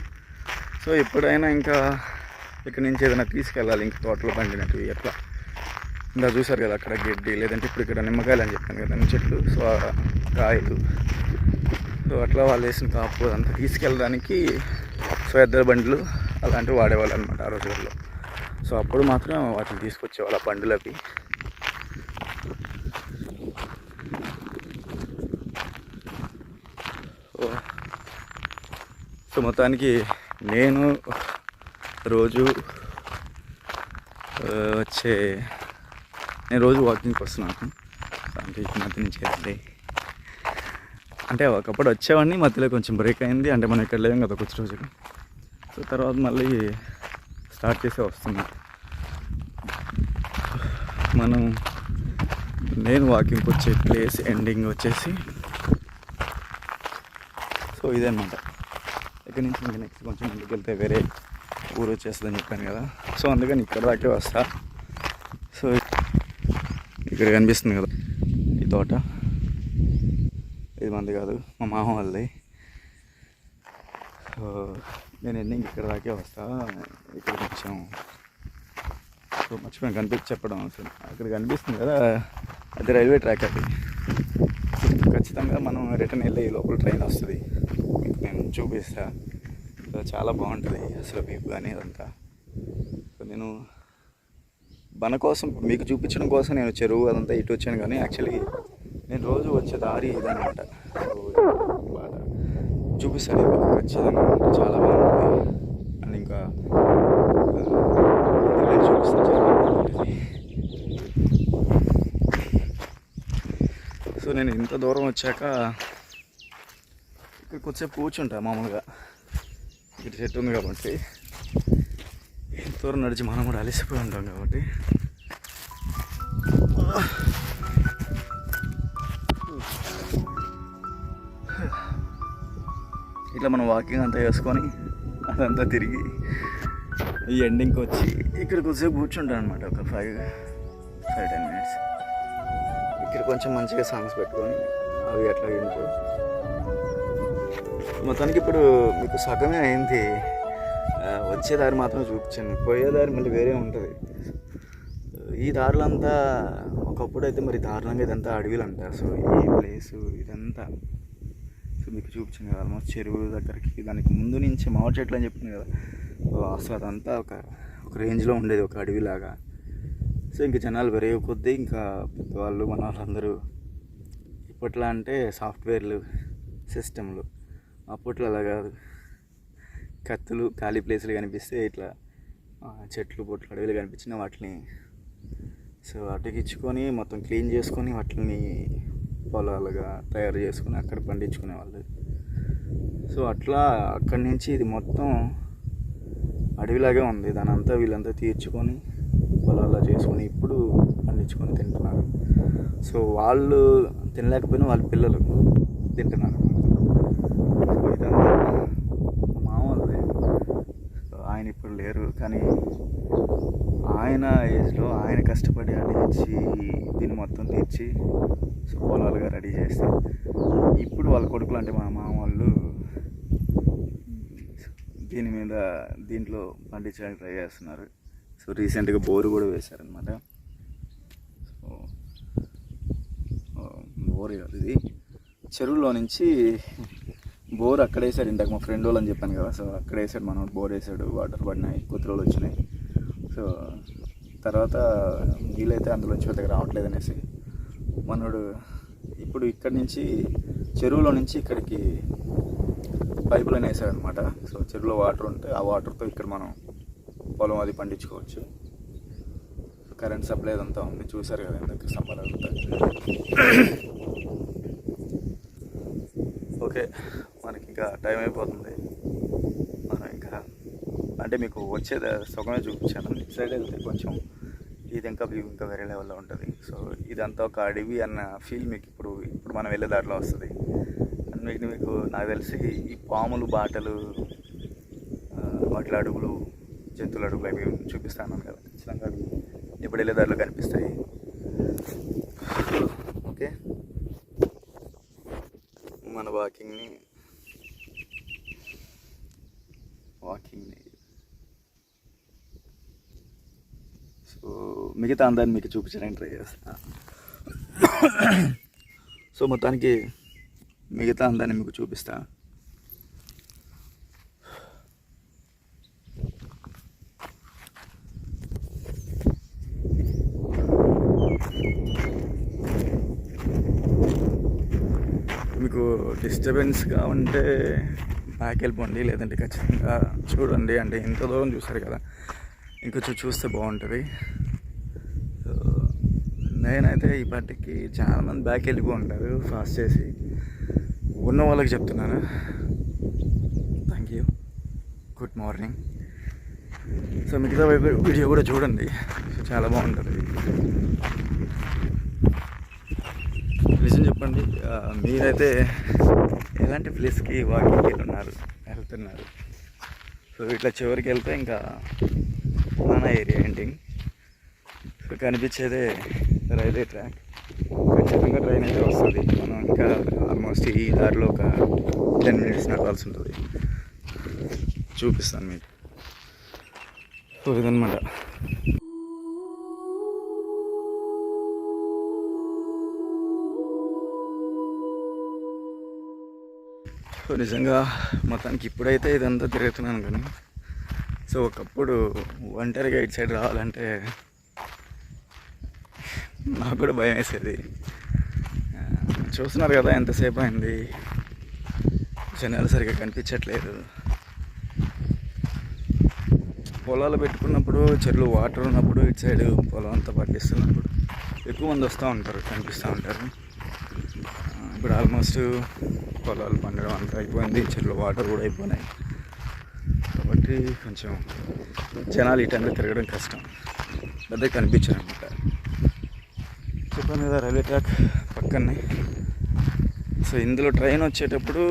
సో ఎప్పుడైనా ఇంకా ఇక్కడి నుంచి ఏదైనా తీసుకెళ్ళాలి, ఇంకా తోటలో పండినట్టు ఎట్లా ఇంకా చూసారు కదా అక్కడ గడ్డి, లేదంటే ఇప్పుడు ఇక్కడ నిమ్మకాయలు అని చెప్పాను కదా, నిమ్మ చెట్లు. సో కాయలు, సో అట్లా వాళ్ళు వేసిన కాపు అంతా తీసుకెళ్ళడానికి సో ఎద్దరు బండ్లు అలాంటివి వాడేవాళ్ళు అనమాట ఆ రోజుల్లో. సో అప్పుడు మాత్రం వాటిని తీసుకొచ్చేవాళ్ళు ఆ బండ్లకి. సో మొత్తానికి నేను రోజు వాకింగ్కి వస్తున్నాను. అంటే ఈ మధ్య నుంచి అంటే ఒకప్పుడు వచ్చేవాడిని, మధ్యలో కొంచెం బ్రేక్ అయింది. అంటే మనం ఇక్కడ లేం కదా కొద్ది రోజులు. సో తర్వాత మళ్ళీ స్టార్ట్ చేసే వస్తున్నా. నేను వాకింగ్కి వచ్చే ప్లేస్ ఎండింగ్ వచ్చేసి సో ఇదన్నమాట. ఇక్కడ నుంచి ఇంకా నెక్స్ట్ కొంచెం ముందుకు వెళ్తే వేరే ఊరు వచ్చేస్తుందని చెప్పాను కదా. సో అందుకని ఇక్కడ దాకే వస్తా. సో ఇక్కడ కనిపిస్తుంది కదా ఈ తోట, ఇది మంది కాదు, మా మామ వాళ్ళది. సో నేను ఎండింగ్ ఇక్కడ దాకే వస్తా. ఇక్కడ కొంచెం సో మర్చిపోయాను చెప్పడం అసలు. అక్కడ కనిపిస్తుంది కదా, అది రైల్వే ట్రాక్. అది ఖచ్చితంగా మనం రిటర్న్ వెళ్ళి లోపల ట్రైన్ వస్తుంది, మీకు నేను చూపిస్తా. సో చాలా బాగుంటుంది అసలు వ్యూ కానీ అదంతా. సో నేను మన కోసం మీకు చూపించడం కోసం నేను చెరువు అదంతా ఇటు వచ్చాను, కానీ యాక్చువల్లీ నేను రోజు వచ్చే దారి ఇదనమాట. సో బాగా చూపిస్తాను ఖచ్చితంగా, చాలా బాగుంటుంది. అండ్ ఇంకా చూపిస్తాను చాలా బాగుంటుంది. సో నేను ఇంత దూరం వచ్చాక ఇక్కడికి వచ్చేపు కూర్చుంటా మామూలుగా. ఇక్కడ చెట్టు ఉంది కాబట్టి, ఇంత దూరం నడిచి మనం కూడా అలసిపోయి ఉంటాం కాబట్టి. ఇట్లా మనం వాకింగ్ అంతా వేసుకొని అదంతా తిరిగి ఈ ఎండింగ్కి వచ్చి ఇక్కడికి వచ్చేపు కూర్చుంటాను అనమాట. ఒక 5-10 minutes ఇక్కడ కొంచెం మంచిగా సాంగ్స్ పెట్టుకొని అవి అట్లా వింటూ. మొత్తానికి ఇప్పుడు మీకు సగమే అయింది. వచ్చేదారి మాత్రం చూపించాను, పోయేదారి మళ్ళీ వేరే ఉంటుంది. ఈ దారులంతా ఒకప్పుడు అయితే మరి దారుణంగా ఇదంతా అడవిలు అంట. సో ఈ ప్లేసు ఇదంతా సో మీకు చూపించాను కదా, ఆల్మోస్ట్ చెరువు దగ్గరికి. దానికి ముందు నుంచి మామిడి చెట్లు అని చెప్పింది కదా, అసలు అదంతా ఒక రేంజ్లో ఉండేది, ఒక అడవిలాగా. సో ఇంకా జనాలు పెరిగే కొద్దీ ఇంకా పెద్దవాళ్ళు మన వాళ్ళందరూ ఇప్పట్లో అంటే సాఫ్ట్వేర్లు సిస్టమ్లు, అప్పట్లో అలా కాదు. కత్తులు ఖాళీ ప్లేసులు కనిపిస్తే ఇట్లా చెట్లు పొట్లు అడవిలు కనిపించిన వాటిని సో అటుకిచ్చుకొని మొత్తం క్లీన్ చేసుకొని వాటిని పొలాలుగా తయారు చేసుకొని అక్కడ పండించుకునేవాళ్ళు. సో అట్లా అక్కడి నుంచి ఇది మొత్తం అడవిలాగే ఉంది. దాని అంతా వీళ్ళంతా తీర్చుకొని పొలాల్లో చేసుకొని ఇప్పుడు పండించుకొని తింటున్నారు. సో వాళ్ళు తినలేకపోయినా వాళ్ళ పిల్లలు తింటున్నారు. సో ఇదంతా మామూలుదే. ఆయన ఇప్పుడు లేరు, కానీ ఆయన ఏజ్లో ఆయన కష్టపడి అడిగించి దీన్ని మొత్తం తీర్చి సో పొలాలుగా రెడీ చేస్తే ఇప్పుడు వాళ్ళ కొడుకులు అంటే మా మామ వాళ్ళు దీంట్లో పండించడానికి ట్రై చేస్తున్నారు. సో రీసెంట్గా బోరు కూడా వేశారనమాట. సో బోర్ కాదు ఇది, చెరువులో నుంచి బోర్ అక్కడ వేసాడు. ఇందాక మా ఫ్రెండ్ వాళ్ళు అని చెప్పాను కదా, సో అక్కడ వేసాడు, మనం బోర్ వేసాడు, వాటర్ పడినాయి, కుతురోలు వచ్చినాయి. సో తర్వాత వీలైతే అందులోంచి పెద్దగా రావట్లేదు అనేసి మనోడు ఇప్పుడు ఇక్కడి నుంచి చెరువులో నుంచి ఇక్కడికి పైపులు అని వేసాడు అనమాట. సో చెరువులో వాటర్ ఉంటే ఆ వాటర్తో ఇక్కడ మనం పొలం అది పండించుకోవచ్చు. కరెంట్ సప్లై అదంతా ఉంది, చూసారు కదా ఎందుకు సమ్మర్ అంతా. ఓకే, మనకి ఇంకా టైం అయిపోతుంది. మనం ఇంకా అంటే మీకు వచ్చేది సుఖమే చూపించాను. ఇటు సైడ్ వెళ్తే కొంచెం ఇది ఇంకా వ్యూ ఇంకా వేరే లెవెల్లో ఉంటుంది. సో ఇదంతా ఒక అడవి అన్న ఫీల్ మీకు ఇప్పుడు మనం వెళ్ళే దాంట్లో వస్తుంది. మీకు నాకు తెలిసి ఈ పాములు బాటలు వాటి అడుగులు జంతువుల అడుగులు అవి చూపిస్తాను కదా, ఖచ్చితంగా అవి ఎప్పుడు వెళ్ళే దారిలో కనిపిస్తాయి. ఓకే, మన వాకింగ్ని సో మిగతా అందాన్ని మీకు చూపించడానికి ట్రై చేస్తా. సో మొత్తానికి మిగతా అందాన్ని మీకు చూపిస్తా. మీకు డిస్టర్బెన్స్గా ఉంటే బ్యాక్ వెళ్ళిపోండి, లేదంటే ఖచ్చితంగా చూడండి. అంటే ఇంత దూరం చూసారు కదా, ఇంకొంచెం చూస్తే బాగుంటుంది. సో నేనైతే ఈ పాటికి చాలామంది బ్యాక్ వెళ్ళిపో ఉంటారు ఫాస్ట్ చేసి, ఉన్న వాళ్ళకి చెప్తున్నాను thank you, good morning. So మిగతా వీడియో కూడా చూడండి, చాలా బాగుంటుంది. నిజం చెప్పండి, మీరైతే ఎలాంటి ప్లేస్కి వాకింగ్కి వెళ్తున్నారు? సో ఇట్లా చివరికి వెళ్తే ఇంకా మన ఏరియా ఎండింగ్. సో కనిపించేదే రైల్వే ట్రాక్. ఖచ్చితంగా ట్రైన్ అయితే వస్తుంది. మనం ఇంకా ఆల్మోస్ట్ ఈ దారిలో ఒక 10 minutes నడవాల్సి ఉంటుంది. చూపిస్తాను మీకు. సో ఇదన్నమాట. సో నిజంగా మొత్తానికి ఇప్పుడైతే ఇదంతా తిరుగుతున్నాను కానీ, సో ఒకప్పుడు ఒంటరిగా ఇటు సైడ్ రావాలంటే నాకు కూడా భయం వేసేది. చూస్తున్నారు కదా ఎంతసేపు అయింది, జనాలు సరిగ్గా కనిపించట్లేదు. పొలాలు పెట్టుకున్నప్పుడు, చెట్లు వాటర్ ఉన్నప్పుడు, ఇటు సైడ్ పొలం అంతా పట్టిస్తున్నప్పుడు ఎక్కువ మంది వస్తూ ఉంటారు, కనిపిస్తూ ఉంటారు. ఇప్పుడు ఆల్మోస్ట్ పొలాలు పండడం అంతా అయిపోయింది, చెట్లు వాటర్ కూడా అయిపోయినాయి. కాబట్టి కొంచెం జనాలు ఇటంతా తిరగడం కష్టం, పెద్ద కనిపించారు అనమాట. చెప్పాను కదా రైల్వే ట్రాక్ పక్కనే. సో ఇందులో ట్రైన్ వచ్చేటప్పుడు,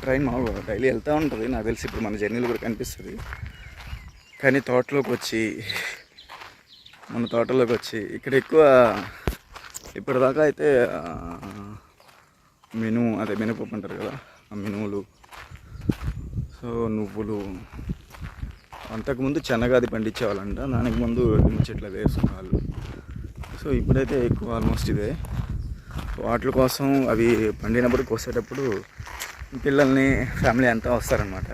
ట్రైన్ మామూలుగా డైలీ వెళ్తూ ఉంటుంది నాకు తెలిసి. ఇప్పుడు మన జర్నీలో కూడా కనిపిస్తుంది. కానీ మన తోటలోకి వచ్చి ఇక్కడ ఎక్కువ ఇప్పటిదాకా అయితే మినపప్పు అంటారు కదా, ఆ మినుములు, సో నువ్వులు, అంతకుముందు శనగాది పండించేవాళ్ళంట, దానికి ముందు నిమ్మ చెట్లు వేసుకునేవాళ్ళు. సో ఇప్పుడైతే ఎక్కువ ఆల్మోస్ట్ ఇదే. వాటి కోసం అవి పండినప్పుడు కోసేటప్పుడు పిల్లల్ని, ఫ్యామిలీ అంతా వస్తారనమాట.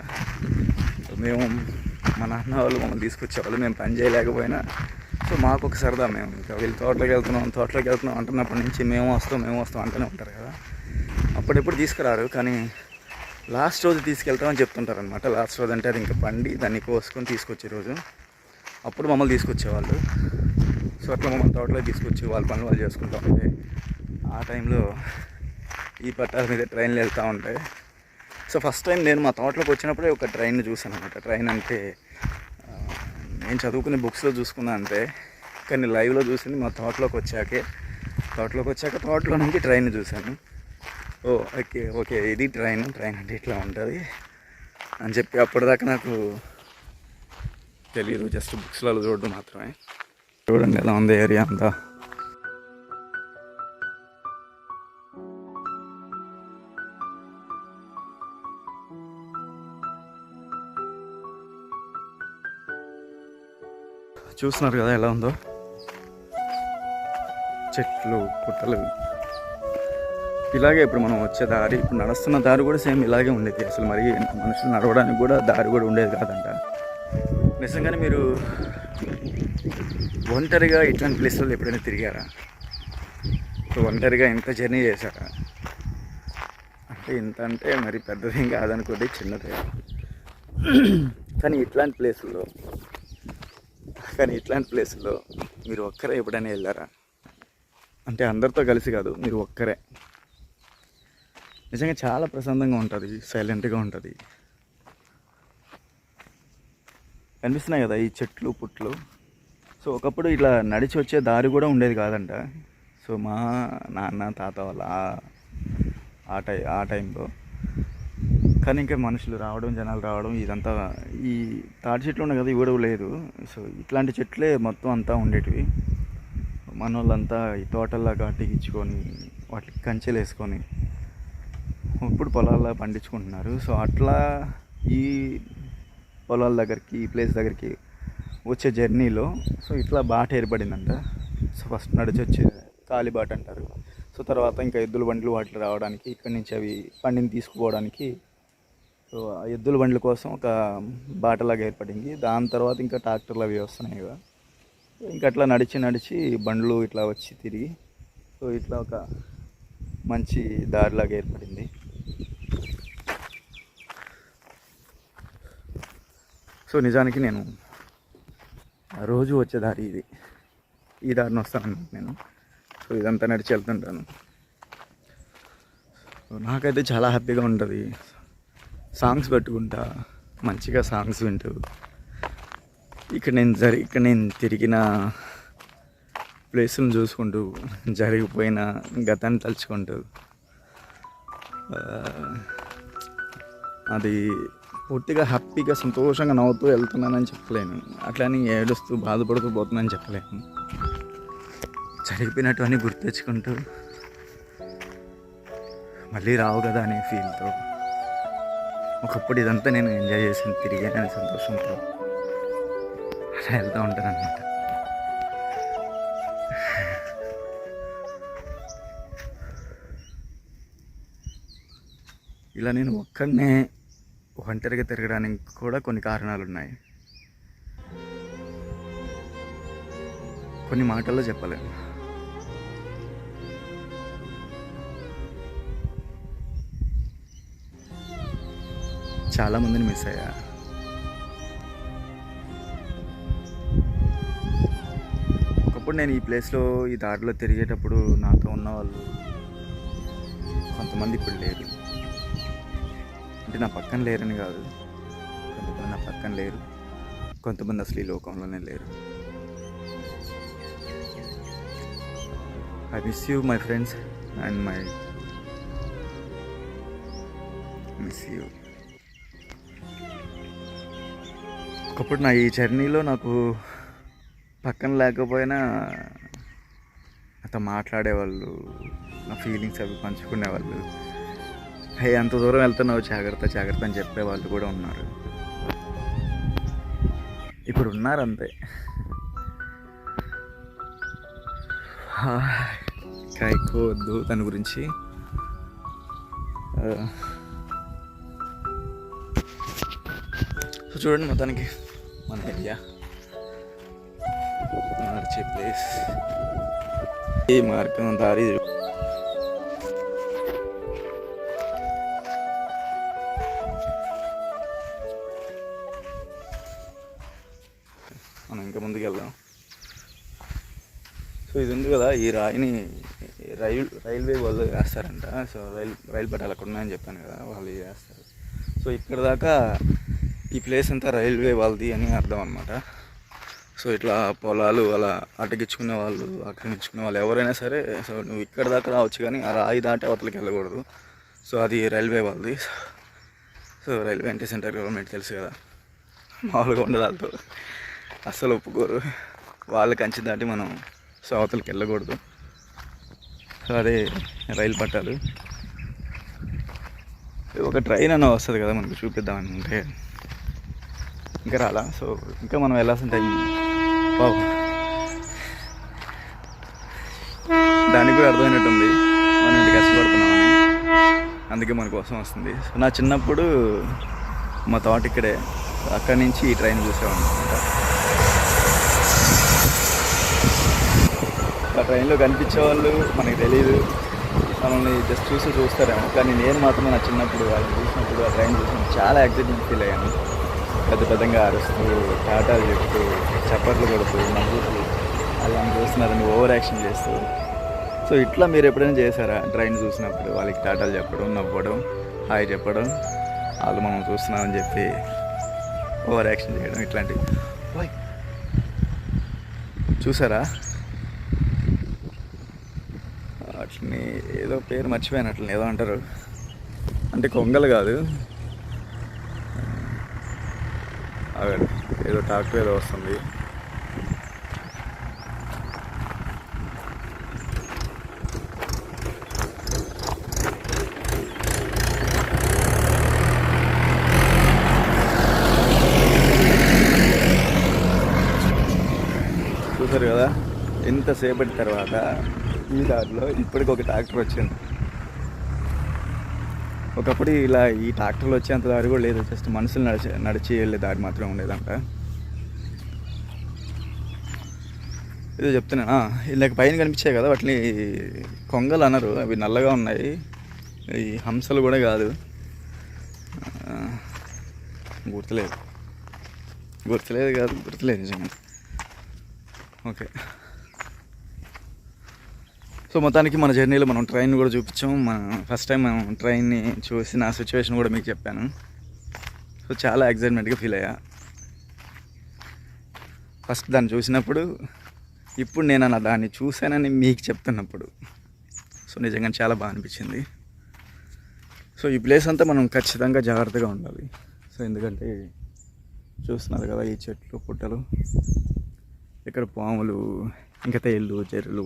మేము, మా నాన్న వాళ్ళు మమ్మల్ని తీసుకొచ్చేవాళ్ళు. మేము పని చేయలేకపోయినా సో మాకు ఒక సరదా. మేము ఇంకా వీళ్ళు తోటలోకి వెళ్తున్నాం అంటున్నప్పటి నుంచి మేము వస్తాం అంటూనే ఉంటారు కదా. అప్పుడెప్పుడు తీసుకురారు, కానీ లాస్ట్ రోజు తీసుకెళ్తామని చెప్తుంటారు అనమాట. లాస్ట్ రోజు అంటే అది ఇంకా పండి దాన్ని కోసుకొని తీసుకొచ్చే రోజు, అప్పుడు మమ్మల్ని తీసుకొచ్చేవాళ్ళు. సో అట్లా మమ్మల్ని తోటలోకి తీసుకొచ్చి వాళ్ళ పనులు వాళ్ళు చేసుకుంటూ ఉంటే, ఆ టైంలో ఈ పట్టాల మీద ట్రైన్లు వెళ్తూ ఉంటాయి. సో ఫస్ట్ టైం నేను మా తోటలోకి వచ్చినప్పుడే ఒక ట్రైన్ చూసాను అనమాట. ట్రైన్ అంటే నేను చదువుకునే బుక్స్లో చూసుకున్నా అంతే, కానీ లైవ్లో చూసింది మా తోటలోకి వచ్చాక తోటలో నుంచి ట్రైన్ చూశాను. ఓకే ఇది ట్రైన్ అంటే ఇట్లా ఉంటుంది అని చెప్పి అప్పటిదాకా నాకు తెలియదు, జస్ట్ బుక్స్లలో చూడడం మాత్రమే. చూడండి ఎలా ఉంది ఏరియా అంతా. చూస్తున్నారు కదా ఎలా ఉందో, చెట్లు, పుట్టలు. ఇలాగే ఇప్పుడు మనం వచ్చే దారి, ఇప్పుడు నడుస్తున్న దారి కూడా సేమ్ ఇలాగే ఉండేది. అసలు మరి మనుషులు నడవడానికి కూడా దారి కూడా ఉండేది కాదంట. నిజంగానే మీరు ఒంటరిగా ఇట్లాంటి ప్లేస్లలో ఎప్పుడైనా తిరిగారా? ఒంటరిగా ఇంత జర్నీ చేశారా? అంటే ఇంత అంటే మరి పెద్దదేం కాదనుకోండి, చిన్నదే. కానీ ఇట్లాంటి ప్లేసుల్లో మీరు ఒక్కరే ఎప్పుడైనా వెళ్ళారా? అంటే అందరితో కలిసి కాదు, మీరు ఒక్కరే. నిజంగా చాలా ప్రశాంతంగా ఉంటుంది, సైలెంట్గా ఉంటుంది. కనిపిస్తున్నాయి కదా ఈ చెట్లు, పుట్లు. సో ఒకప్పుడు ఇట్లా నడిచి వచ్చే దారి కూడా ఉండేది కాదంట. సో మా నాన్న, తాత వాళ్ళ ఆ టైంలో. కానీ ఇంకా మనుషులు రావడం, జనాలు రావడం, ఇదంతా ఈ తాటి చెట్లు ఉన్నాయి కదా, ఇవి కూడా లేదు. సో ఇట్లాంటి చెట్లే మొత్తం అంతా ఉండేటివి. మన వాళ్ళంతా ఈ తోటల్లా కట్టించుకొని వాటికి కంచెలు వేసుకొని ఇప్పుడు పొలాల్లో పండించుకుంటున్నారు. సో అట్లా ఈ పొలాల దగ్గరికి, ఈ ప్లేస్ దగ్గరికి వచ్చే జర్నీలో సో ఇట్లా బాట ఏర్పడిందంట. సో ఫస్ట్ నడిచి వచ్చే కాలిబాట అంటారు. సో తర్వాత ఇంకా ఎద్దుల బండ్లు వాటిలో రావడానికి, ఇక్కడి నుంచి అవి పండిని తీసుకుపోవడానికి సో ఆ ఎద్దుల బండ్ల కోసం ఒక బాటలాగా ఏర్పడింది. దాని తర్వాత ఇంకా ట్రాక్టర్లు అవి వస్తున్నాయి కదా. ఇంకా అట్లా నడిచి బండ్లు ఇట్లా వచ్చి తిరిగి సో ఇట్లా ఒక మంచి దారిలాగా ఏర్పడింది. సో నిజానికి నేను రోజు వచ్చే దారి ఇది, ఈ దారిని వస్తాను నేను. సో ఇదంతా నడిచి వెళ్తుంటాను. సో నాకైతే చాలా హ్యాపీగా ఉంటుంది. సాంగ్స్ పెట్టుకుంటా, మంచిగా సాంగ్స్ వింటూ ఇక్కడ నేను తిరిగిన ప్లేసులను చూసుకుంటూ జరిగిపోయిన గతాన్ని తలుచుకుంటూ అది పూర్తిగా హ్యాపీగా సంతోషంగా నవ్వుతూ వెళ్తున్నానని చెప్పలేను, అట్లని ఏడుస్తూ బాధపడుతూ పోతున్నానని చెప్పలేను. జరిగిపోయినటువంటి గుర్తు తెచ్చుకుంటూ మళ్ళీ రావు కదా అనే ఫీల్తో ఒకప్పుడు ఇదంతా నేను ఎంజాయ్ చేసాను, తిరిగానని సంతోషంతో అలా వెళ్తూ ఉంటాను అన్నమాట. ఇలా నేను ఒక్కడనే ఒంటరిగా తిరగడానికి కూడా కొన్ని కారణాలు ఉన్నాయి, కొన్ని మాటల్లో చెప్పలేను. చాలామందిని మిస్ అయ్యా. ఒకప్పుడు నేను ఈ ప్లేస్లో ఈ దారిలో తిరిగేటప్పుడు నాతో ఉన్న వాళ్ళు కొంతమంది ఇప్పుడు లేరు. అంటే నా పక్కన లేరని కాదు, కొంతమంది నా పక్కన లేరు, కొంతమంది అసలు ఈ లోకంలోనే లేరు. I miss you my friends and miss you. ఒకప్పుడు నా ఈ జర్నీలో నాకు పక్కన లేకపోయినా నాతో మాట్లాడేవాళ్ళు, నా ఫీలింగ్స్ అవి పంచుకునేవాళ్ళు, హే అంత దూరం వెళ్తున్నావు జాగ్రత్త జాగ్రత్త అని చెప్పేవాళ్ళు కూడా ఉన్నారు. ఇప్పుడు ఉన్నారు అంతే. ఇంకా ఎక్కువ వద్దు దాని గురించి. సో చూడండి, మొత్తానికి మన ఏరియా నడిచే ప్లేస్, ఈ మార్గం దారి మనం ఇంకా ముందుకు వెళ్దాం. సో ఇది ఉంది కదా, ఈ రాయిని రైల్వే వాళ్ళు వేస్తారంట. సో రైలు పట్టాలు అక్కడ ఉన్నాయని చెప్పాను కదా, వాళ్ళు వేస్తారు. సో ఇక్కడ దాకా ఈ ప్లేస్ అంతా రైల్వే వాళ్ళది అని అర్థం అనమాట. సో ఇట్లా పొలాలు అలా అటగించుకునే వాళ్ళు, ఆక్రమించుకునే వాళ్ళు ఎవరైనా సరే, సో నువ్వు ఇక్కడ దాకా రావచ్చు కానీ ఆ రాయి దాటి అవతలకి వెళ్ళకూడదు. సో అది రైల్వే వాళ్ళది. సో రైల్వే అంటే సెంట్రల్ గవర్నమెంట్ తెలుసు కదా, మామూలుగా ఉండదు, వాళ్ళతో అస్సలు ఒప్పుకోరు. వాళ్ళ కంచి దాటి మనం సో అవతలకి వెళ్ళకూడదు. సో అదే రైలు పట్టాలు. ఒక ట్రైన్ అన్న వస్తుంది కదా మనకు చూపిద్దామని ఉంటే, ఇంకా రాలా. సో ఇంకా మనం వెళ్ళాల్సిన టైం బాబు, దానికి కూడా అర్థమైనట్టుంది మనం ఇంటికి కష్టపడుతున్నామని, అందుకే మన కోసం వస్తుంది. సో నా చిన్నప్పుడు మా తోట ఇక్కడే, అక్కడి నుంచి ఈ ట్రైన్ చూసేవాడిని అనమాట. ఆ ట్రైన్లో కనిపించేవాళ్ళు మనకి తెలియదు, మనల్ని జస్ట్ చూస్తారేమో, కానీ నేను మాత్రం నా చిన్నప్పుడు వాళ్ళని చూసినప్పుడు, ఆ ట్రైన్ చూసినప్పుడు చాలా ఎక్సైట్మెంట్ ఫీల్ అయ్యాను. పెద్దగా అరుస్తూ, టాటాలు చెప్తూ, చప్పట్లు కొడుతూ, నవ్వుతూ, అలా చూస్తున్నారని ఓవర్ యాక్షన్ చేస్తూ. సో ఇట్లా మీరు ఎప్పుడైనా చేశారా? ట్రైన్ చూసినప్పుడు వాళ్ళకి టాటాలు చెప్పడం, నవ్వడం, హాయ్ చెప్పడం, వాళ్ళు మనం చూస్తున్నామని చెప్పి ఓవర్ యాక్షన్ చేయడం, ఇట్లాంటివి చూసారా? అట్లని ఏదో పేరు మర్చిపోయాను, అట్లని ఏదో అంటారు, అంటే కొంగలు కాదు, ఏదో ట్రాక్టర్ ఏదో వస్తుంది. చూసారు కదా, ఎంతసేపటి తర్వాత ఈ దారిలో ఇప్పటికి ఒక ట్రాక్టర్ వచ్చింది. ఒకప్పుడు ఇలా ఈ ట్రాక్టర్లు వచ్చేంత దారి కూడా లేదు, జస్ట్ మనుషులు నడిచి వెళ్ళే దారి మాత్రమే ఉండేదంట. ఏదో చెప్తున్నా, ఇందాక పైన కనిపించాయి కదా, వాటిని కొంగలు అనరు, అవి నల్లగా ఉన్నాయి, ఈ హంసలు కూడా కాదు, గుర్తులేదు నిజంగా. ఓకే, సో మొత్తానికి మన జర్నీలో మనం ట్రైన్ కూడా చూపించాం. ఫస్ట్ టైం మనం ట్రైన్ని చూసిన సిచ్యువేషన్ కూడా మీకు చెప్పాను. సో చాలా ఎక్సైట్మెంట్గా ఫీల్ అయ్యా. ఫస్ట్ దాన్ని చూసినప్పుడు ఇప్పుడు నేను అలా దాన్ని చూశానని మీకు చెప్తున్నప్పుడు సో నిజంగా చాలా బాగా అనిపించింది. సో ఈ ప్లేస్ అంతా మనం ఖచ్చితంగా జాగ్రత్తగా ఉండాలి. సో ఎందుకంటే చూస్తున్నారు కదా ఈ చెట్లు పుట్టలు, ఇక్కడ పాములు, ఇంకా తేళ్ళు, చెరువులు,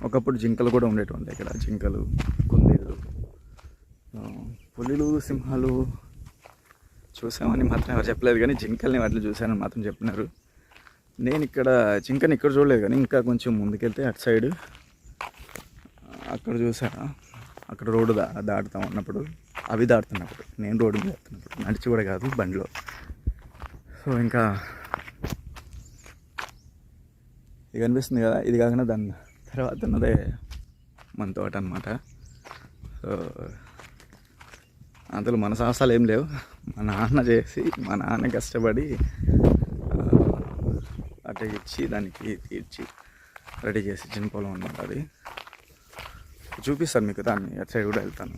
ఒకప్పుడు జింకలు కూడా ఉండేటువంటి ఇక్కడ. జింకలు, కుందేళ్ళు, పులులు, సింహాలు చూసామని మాత్రం ఎవరు చెప్పలేదు, కానీ జింకల్ని వాటిని చూశానని మాత్రం చెప్పినారు. నేను ఇక్కడ జింకని ఇక్కడ చూడలేదు, కానీ ఇంకా కొంచెం ముందుకెళ్తే అటు సైడ్ అక్కడ చూసాను. అక్కడ రోడ్డు దాటుతా ఉన్నప్పుడు, అవి దాటుతున్నప్పుడు, నేను రోడ్డు మీద దాటుతున్నప్పుడు, నడిచి కూడా కాదు బండిలో. సో ఇంకా ఇది కనిపిస్తుంది కదా, ఇది కాకుండా దాని తర్వాత ఉన్నదే మన తోట అనమాట. సో అందులో మన సాహసాలు ఏం లేవు, మా నాన్న చేసి, మా నాన్న కష్టపడి అటు ఇచ్చి దానికి తీర్చి రెడీ చేసి చిన్న పొలం అనమాట. అది చూపిస్తాను మీకు, దాన్ని అటు సైడ్ కూడా వెళ్తాను.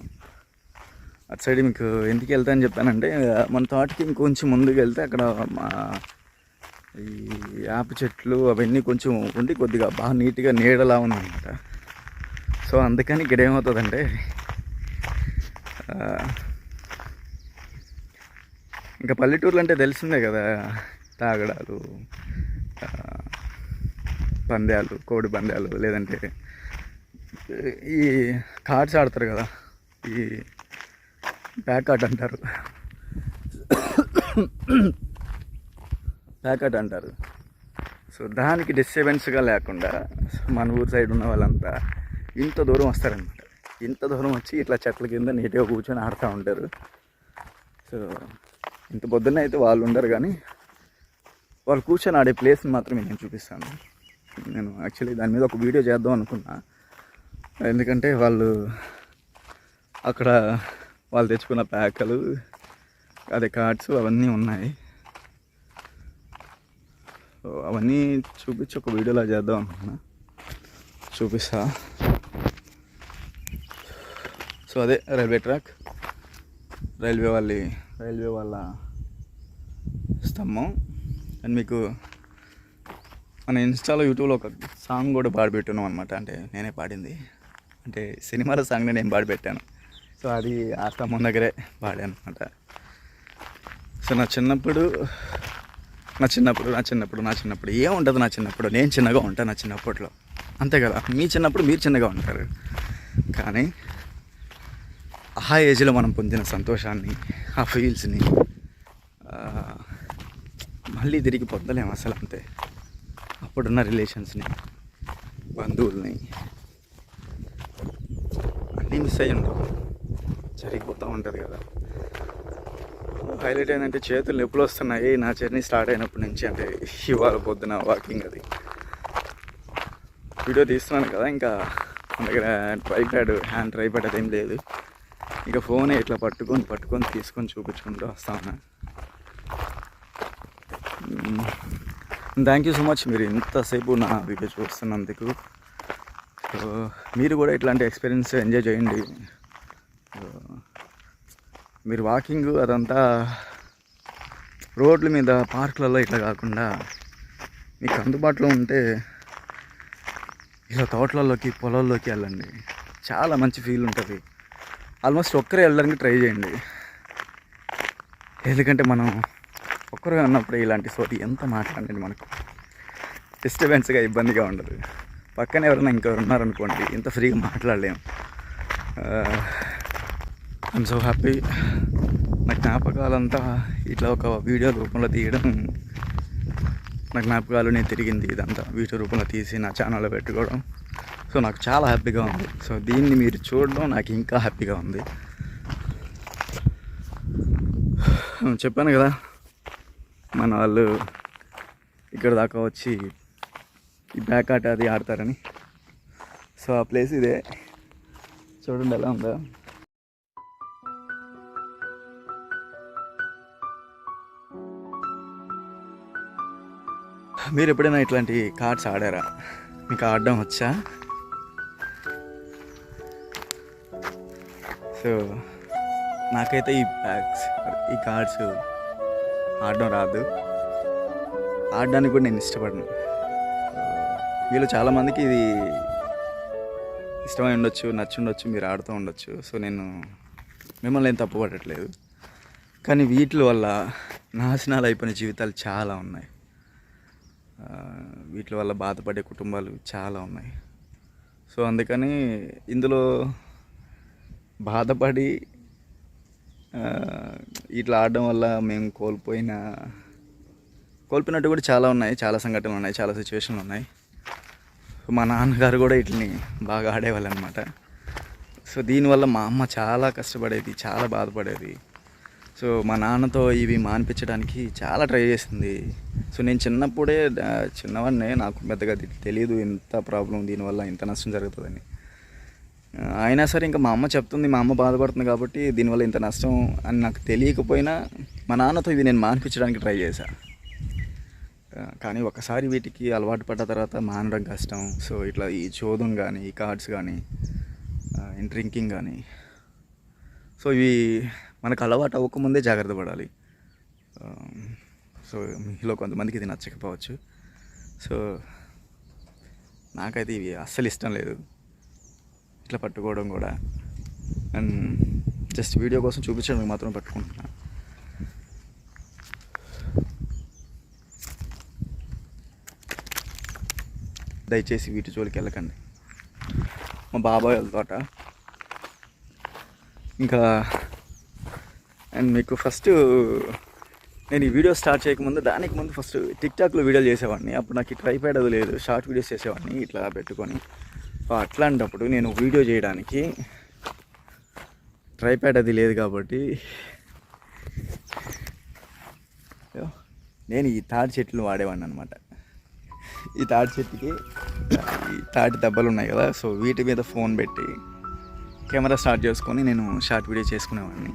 అటు సైడ్ మీకు ఎందుకు వెళ్తానని చెప్పానంటే, మన తోటకి ఇంకొంచెం ముందుకు వెళ్తే అక్కడ మా ఈ వేప చెట్లు అవన్నీ కొంచెం ఉండి కొద్దిగా బాగా నీట్గా నీడలా ఉందన్నమాట. సో అందుకని ఇక్కడ ఏమవుతుందంటే ఇంకా పల్లెటూర్లు అంటే తెలిసిందే కదా, తాగడాలు, పందాలు, కోడి పందాలు, లేదంటే ఈ కార్డ్స్ ఆడతారు కదా, ఈ ప్యాకాట్ అంటారు, ప్యాకాట్ అంటారు. సో దానికి డిస్టర్బెన్స్గా లేకుండా మన ఊరు సైడ్ ఉన్న వాళ్ళంతా ఇంత దూరం వస్తారనమాట. ఇంత దూరం వచ్చి ఇట్లా చెట్ల కింద నీట్గా కూర్చొని ఆడుతూ ఉంటారు. సో ఇంత పొద్దున్నే అయితే వాళ్ళు ఉండరు, కానీ వాళ్ళు కూర్చొని ఆడే ప్లేస్ని మాత్రమే నేను చూపిస్తాను. నేను యాక్చువల్లీ దాని మీద ఒక వీడియో చేద్దాం అనుకున్నా, ఎందుకంటే వాళ్ళు అక్కడ వాళ్ళు తెచ్చుకున్న ప్యాకలు, అదే కార్డ్స్ అవన్నీ ఉన్నాయి. సో అవన్నీ చూపించి ఒక వీడియోలా చేద్దాం అనుకున్నా, చూపిస్తా. సో అదే రైల్వే ట్రాక్, రైల్వే వాళ్ళ స్తంభం. అండ్ మీకు మన ఇన్స్టాలో, యూట్యూబ్లో ఒక సాంగ్ కూడా పాడిపెట్టున్నాం అనమాట. అంటే నేనే పాడింది, అంటే సినిమాల సాంగ్ని నేను పాడిపెట్టాను. సో అది ఆ స్తంభం దగ్గరే పాడాను అనమాట. సో నా చిన్నప్పుడు ఏముంటుంది, నా చిన్నప్పుడు నేను చిన్నగా ఉంటాను. నా చిన్నప్పట్లో అంతే కదా, మీ చిన్నప్పుడు మీరు చిన్నగా ఉంటారు. కానీ ఆ ఏజ్లో మనం పొందిన సంతోషాన్ని, ఆ ఫీల్స్ని మళ్ళీ తిరిగి పొందలేము అసలు. అంతే, అప్పుడున్న రిలేషన్స్ని, బంధువుల్ని అన్నీ మిస్ అయ్యి ఉండవు, జరిగిపోతూ ఉంటుంది కదా. హైలైట్ ఏంటంటే చేతులు నొప్పులు వస్తున్నాయి నా జర్నీ స్టార్ట్ అయినప్పటి నుంచి. అంటే ఇవాళ పొద్దున వాకింగ్ అది వీడియో తీస్తున్నాను కదా, ఇంకా మన దగ్గర హ్యాండ్ ట్రైప్యాడ్ అదేం లేదు. ఇక ఫోనే ఇట్లా పట్టుకొని తీసుకొని చూపించుకుంటూ వస్తా ఉన్నా. థ్యాంక్ యూ సో మచ్, మీరు ఇంతసేపు నా వీడియో చూస్తున్నందుకు. సో మీరు కూడా ఇట్లాంటి ఎక్స్పీరియన్స్ ఎంజాయ్ చేయండి. మీరు వాకింగ్ అదంతా రోడ్ల మీద, పార్కులలో ఇట్లా కాకుండా మీకు అందుబాటులో ఉంటే ఇలా తోటలలోకి, పొలాల్లోకి వెళ్ళండి. చాలా మంచి ఫీల్ ఉంటుంది. ఆల్మోస్ట్ ఒక్కరే వెళ్ళడానికి ట్రై చేయండి, ఎందుకంటే మనం ఒక్కరుగా ఉన్నప్పుడు ఇలాంటి చోటు ఎంత మాట్లాడండి, మనకు డిస్టర్బెన్స్గా, ఇబ్బందిగా ఉండదు. పక్కన ఎవరైనా ఇంకెవరు ఉన్నారనుకోండి, ఇంత ఫ్రీగా మాట్లాడలేము. I'm so happy. నా జ్ఞాపకాలంతా ఇట్లా ఒక వీడియో రూపంలో తీయడం, నా జ్ఞాపకాలు నేను తిరిగింది ఇదంతా వీడియో రూపంలో తీసి నా ఛానల్లో పెట్టుకోవడం. సో నాకు చాలా హ్యాపీగా ఉంది. సో దీన్ని మీరు చూడడం నాకు ఇంకా హ్యాపీగా ఉంది. చెప్పాను కదా, మన వాళ్ళు ఇక్కడ దాకా వచ్చి ఈ బ్యాక్ ఆట అది ఆడతారని. సో ఆ ప్లేస్ ఇదే, చూడండి ఎలా ఉందో. మీరు ఎప్పుడైనా ఇట్లాంటి కార్డ్స్ ఆడారా? మీకు ఆడడం వచ్చా? సో నాకైతే ఈ కార్డ్స్ ఆడడం రాదు, ఆడడానికి కూడా నేను ఇష్టపడను. మీలో చాలామందికి ఇది ఇష్టమై ఉండొచ్చు, నచ్చి ఉండొచ్చు, మీరు ఆడుతూ ఉండొచ్చు. సో నేను మిమ్మల్ని ఏం తప్పు పట్టట్లేదు. కానీ వీటి వల్ల నాశనాలు అయిపోయిన జీవితాలు చాలా ఉన్నాయి. వీటి వల్ల బాధపడే కుటుంబాలు చాలా ఉన్నాయి. సో అందుకని ఇందులో బాధపడి ఇట్లా ఆడడం వల్ల మేము కోల్పోయినట్టు కూడా చాలా ఉన్నాయి, చాలా సంఘటనలు ఉన్నాయి, చాలా సిచ్యువేషన్లు ఉన్నాయి. మా నాన్నగారు కూడా వీటిని బాగా ఆడేవాళ్ళు అనమాట. సో దీనివల్ల మా అమ్మ చాలా కష్టపడేది, చాలా బాధపడేది. సో మా నాన్నతో ఇవి మానిపించడానికి చాలా ట్రై చేసింది. సో నేను చిన్నవాడినే, నాకు పెద్దగా తెలియదు ఎంత ప్రాబ్లం, దీనివల్ల ఇంత నష్టం జరుగుతుందని. అయినా సరే ఇంకా మా అమ్మ చెప్తుంది, మా అమ్మ బాధపడుతుంది కాబట్టి దీనివల్ల ఇంత నష్టం అని నాకు తెలియకపోయినా మా నాన్నతో ఇవి నేను మానిపించడానికి ట్రై చేశాను. కానీ ఒకసారి వీటికి అలవాటు పడ్డ తర్వాత మానడం కష్టం. సో ఇట్లా ఈ చోదం కానీ, ఈ కార్డ్స్ కానీ, డ్రింకింగ్ కానీ, సో ఇవి మనకు అలవాటు అవ్వకముందే జాగ్రత్త పడాలి. సో మీలో కొంతమందికి ఇది నచ్చకపోవచ్చు. సో నాకైతే ఇవి అస్సలు ఇష్టం లేదు, ఇట్లా పట్టుకోవడం కూడా. అండ్ జస్ట్ వీడియో కోసం చూపించడానికి మాత్రం పట్టుకుంటున్నా. దయచేసి వీటి జోలికి వెళ్ళకండి. మా బాబాయ్ తోట. ఇంకా అండ్ మీకు ఫస్ట్ నేను ఈ వీడియో స్టార్ట్ చేయకముందు, దానికి ముందు ఫస్ట్ టిక్టాక్లో వీడియోలు చేసేవాడిని. అప్పుడు నాకు ఈ ట్రైప్యాడ్ అది లేదు, షార్ట్ వీడియోస్ చేసేవాడిని ఇట్లా పెట్టుకొని. అట్లాంటప్పుడు నేను వీడియో చేయడానికి ట్రైప్యాడ్ అది లేదు కాబట్టి నేను ఈ తాటి చెట్లు వాడేవాడిని అనమాట. ఈ తాటి చెట్టుకి ఈ తాటి దెబ్బలు ఉన్నాయి కదా, సో వీటి మీద ఫోన్ పెట్టి కెమెరా స్టార్ట్ చేసుకొని నేను షార్ట్ వీడియో చేసుకునేవాడిని.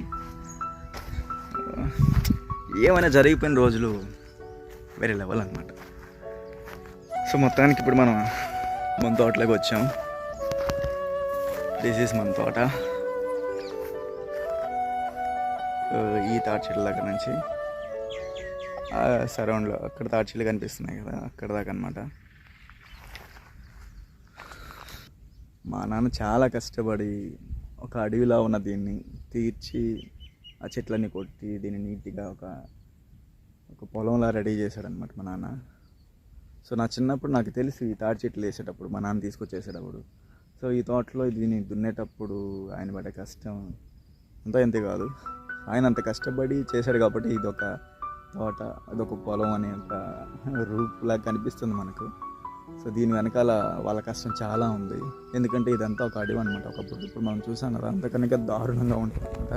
ఏమైనా జరిగిపోయిన రోజులు వేరే లెవెల్ అనమాట. సో మొత్తానికి ఇప్పుడు మనం మన తోటలోకి వచ్చాం. దిస్ ఈజ్ మన తోట. ఈ తాటి చెట్ల దగ్గర నుంచి సరౌండ్లో అక్కడ తాటి చెట్లు కనిపిస్తున్నాయి కదా, అక్కడ దాకా అనమాట. మా నాన్న చాలా కష్టపడి ఒక అడవిలో ఉన్న దీన్ని తీర్చి ఆ చెట్లన్నీ కొట్టి దీన్ని నీట్గా ఒక పొలంలా రెడీ చేశాడనమాట మా నాన్న. సో నా చిన్నప్పుడు నాకు తెలుసు ఈ తాటి చెట్లు వేసేటప్పుడు, మా నాన్న తీసుకొచ్చేసేటప్పుడు. సో ఈ తోటలో దీన్ని దున్నేటప్పుడు ఆయన పడే కష్టం అంతా ఎంతే కాదు. ఆయన అంత కష్టపడి చేశాడు కాబట్టి ఇదొక తోట, అదొక పొలం అనే ఒక రూపులా కనిపిస్తుంది మనకు. సో దీని వెనకాల వాళ్ళ కష్టం చాలా ఉంది. ఎందుకంటే ఇదంతా ఒక అడవి అనమాట ఒకప్పుడు. ఇప్పుడు మనం చూసాం కదా, అంతకన్నా దారుణంగా ఉంటుంది అనమాట.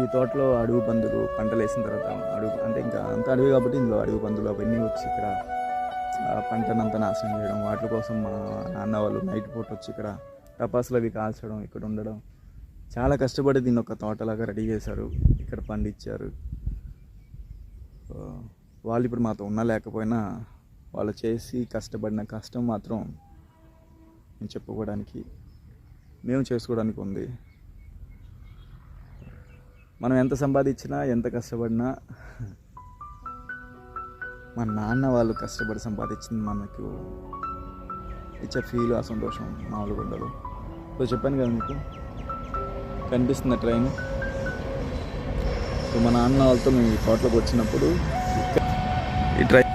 ఈ తోటలో అడవి పందులు పంటలు వేసిన తర్వాత అడవి అంటే ఇంకా అంత అడవి కాబట్టి ఇందులో అడవి పందులు అవన్నీ వచ్చి ఇక్కడ పంటనంతా నాశనం చేయడం. వాటి కోసం మా నాన్న వాళ్ళు నైట్ పూట వచ్చి ఇక్కడ టపాసులు అవి కాల్చడం, ఇక్కడ ఉండడం. చాలా కష్టపడి దీన్ని ఒక తోటలాగా రెడీ చేశారు, ఇక్కడ పండించారు. వాళ్ళు ఇప్పుడు మాతో ఉన్నా లేకపోయినా వాళ్ళు చేసి కష్టపడిన కష్టం మాత్రం మేము చెప్పుకోవడానికి, మేము చేసుకోవడానికి ఉంది. మనం ఎంత సంపాదించినా, ఎంత కష్టపడినా మా నాన్న వాళ్ళు కష్టపడి సంపాదించింది మనకు ఇచ్చే ఫీల్, ఆ సంతోషం మామూలుగా ఉండదు. సో చెప్పాను కదా మీకు, కనిపిస్తున్న ట్రైన్. సో మా నాన్న వాళ్ళతో మేము ఈ తోటలోకి వచ్చినప్పుడు ఈ ట్రైన్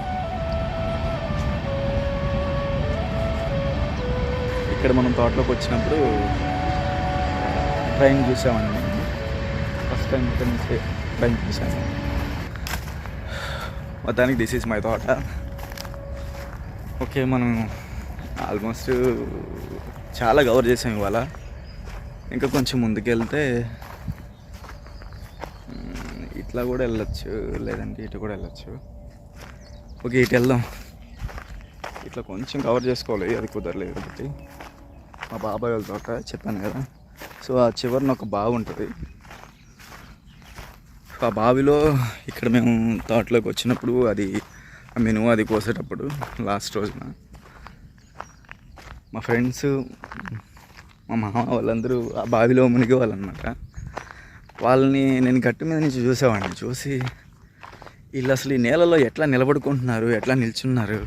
ఇక్కడ మనం తోటలోకి వచ్చినప్పుడు ట్రైన్ చూసామండి. మేము ఫస్ట్ టైం ఇక్కడ నుంచి ట్రైన్ చూసాము. మొత్తానికి దిస్ ఈజ్ మై తోట. ఓకే, మనం ఆల్మోస్ట్ చాలా కవర్ చేసాం ఇవాళ. ఇంకా కొంచెం ముందుకెళ్తే ఇట్లా కూడా వెళ్ళొచ్చు, లేదంటే ఇటు కూడా వెళ్ళొచ్చు. ఓకే, ఇటు వెళ్దాం. ఇట్లా కొంచెం కవర్ చేసుకోవాలి, అది కుదరలేదు కాబట్టి. మా బాబాయ్ వాళ్ళ తోట చెప్పాను కదా. సో ఆ చివరిన ఒక బావి ఉంటుంది. ఆ బావిలో ఇక్కడ మేము తోటలోకి వచ్చినప్పుడు అది అది కోసేటప్పుడు లాస్ట్ రోజున మా ఫ్రెండ్స్, మా మామ వాళ్ళందరూ ఆ బావిలో మునిగేవాళ్ళు అనమాట. వాళ్ళని నేను గట్టు మీద నుంచి చూసేవాడిని. చూసి వీళ్ళు అసలు ఈ నేలలో ఎట్లా నిలబడుకుంటున్నారు, ఎట్లా నిల్చున్నారు,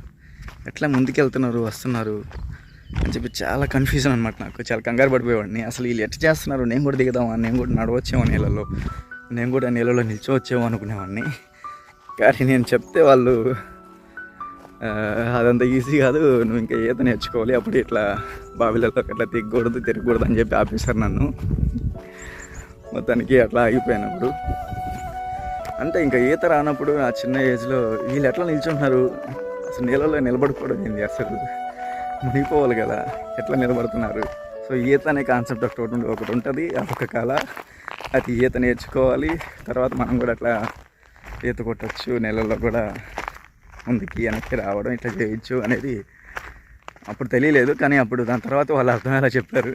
ఎట్లా ముందుకెళ్తున్నారు వస్తున్నారు అని చెప్పి చాలా కన్ఫ్యూజన్ అనమాట. నాకు చాలా కంగారు పడిపోయేవాడిని. అసలు వీళ్ళు ఎట్లా చేస్తున్నారు, నేను కూడా దిగుదామా, నేను కూడా నడవచ్చేమో నీళ్ళలో, నేను కూడా నీళ్ళలో నిల్చోవచ్చేమో అనుకునేవాడిని. కానీ నేను చెప్తే వాళ్ళు అదంత ఈజీ కాదు, నువ్వు ఇంకా ఈత నేర్చుకోవాలి, అప్పుడు ఇట్లా బావిలతో అట్లా తిరగకూడదు అని చెప్పి ఆపేశారు నన్ను. మొత్తానికి అట్లా ఆగిపోయినప్పుడు అంటే ఇంకా ఈత రానప్పుడు ఆ చిన్న ఏజ్లో వీళ్ళు ఎట్లా నిల్చుంటున్నారు, అసలు నీళ్ళలో నిలబడుకోవడం ఏంది, అసలు మునిగిపోవాలి కదా, ఎట్లా నిలబడుతున్నారు. సో ఈత అనే కాన్సెప్ట్ ఒకటి ఉంటుంది, అదొక కళ, అది ఈత నేర్చుకోవాలి. తర్వాత మనం కూడా అట్లా ఈత కొట్టచ్చు, నీళ్ళల్లో కూడా ముందుకి వెనక్కి రావడం ఇట్లా చేయొచ్చు అనేది అప్పుడు తెలియలేదు. కానీ అప్పుడు దాని తర్వాత వాళ్ళు అర్థమయ్యేలా చెప్పారు.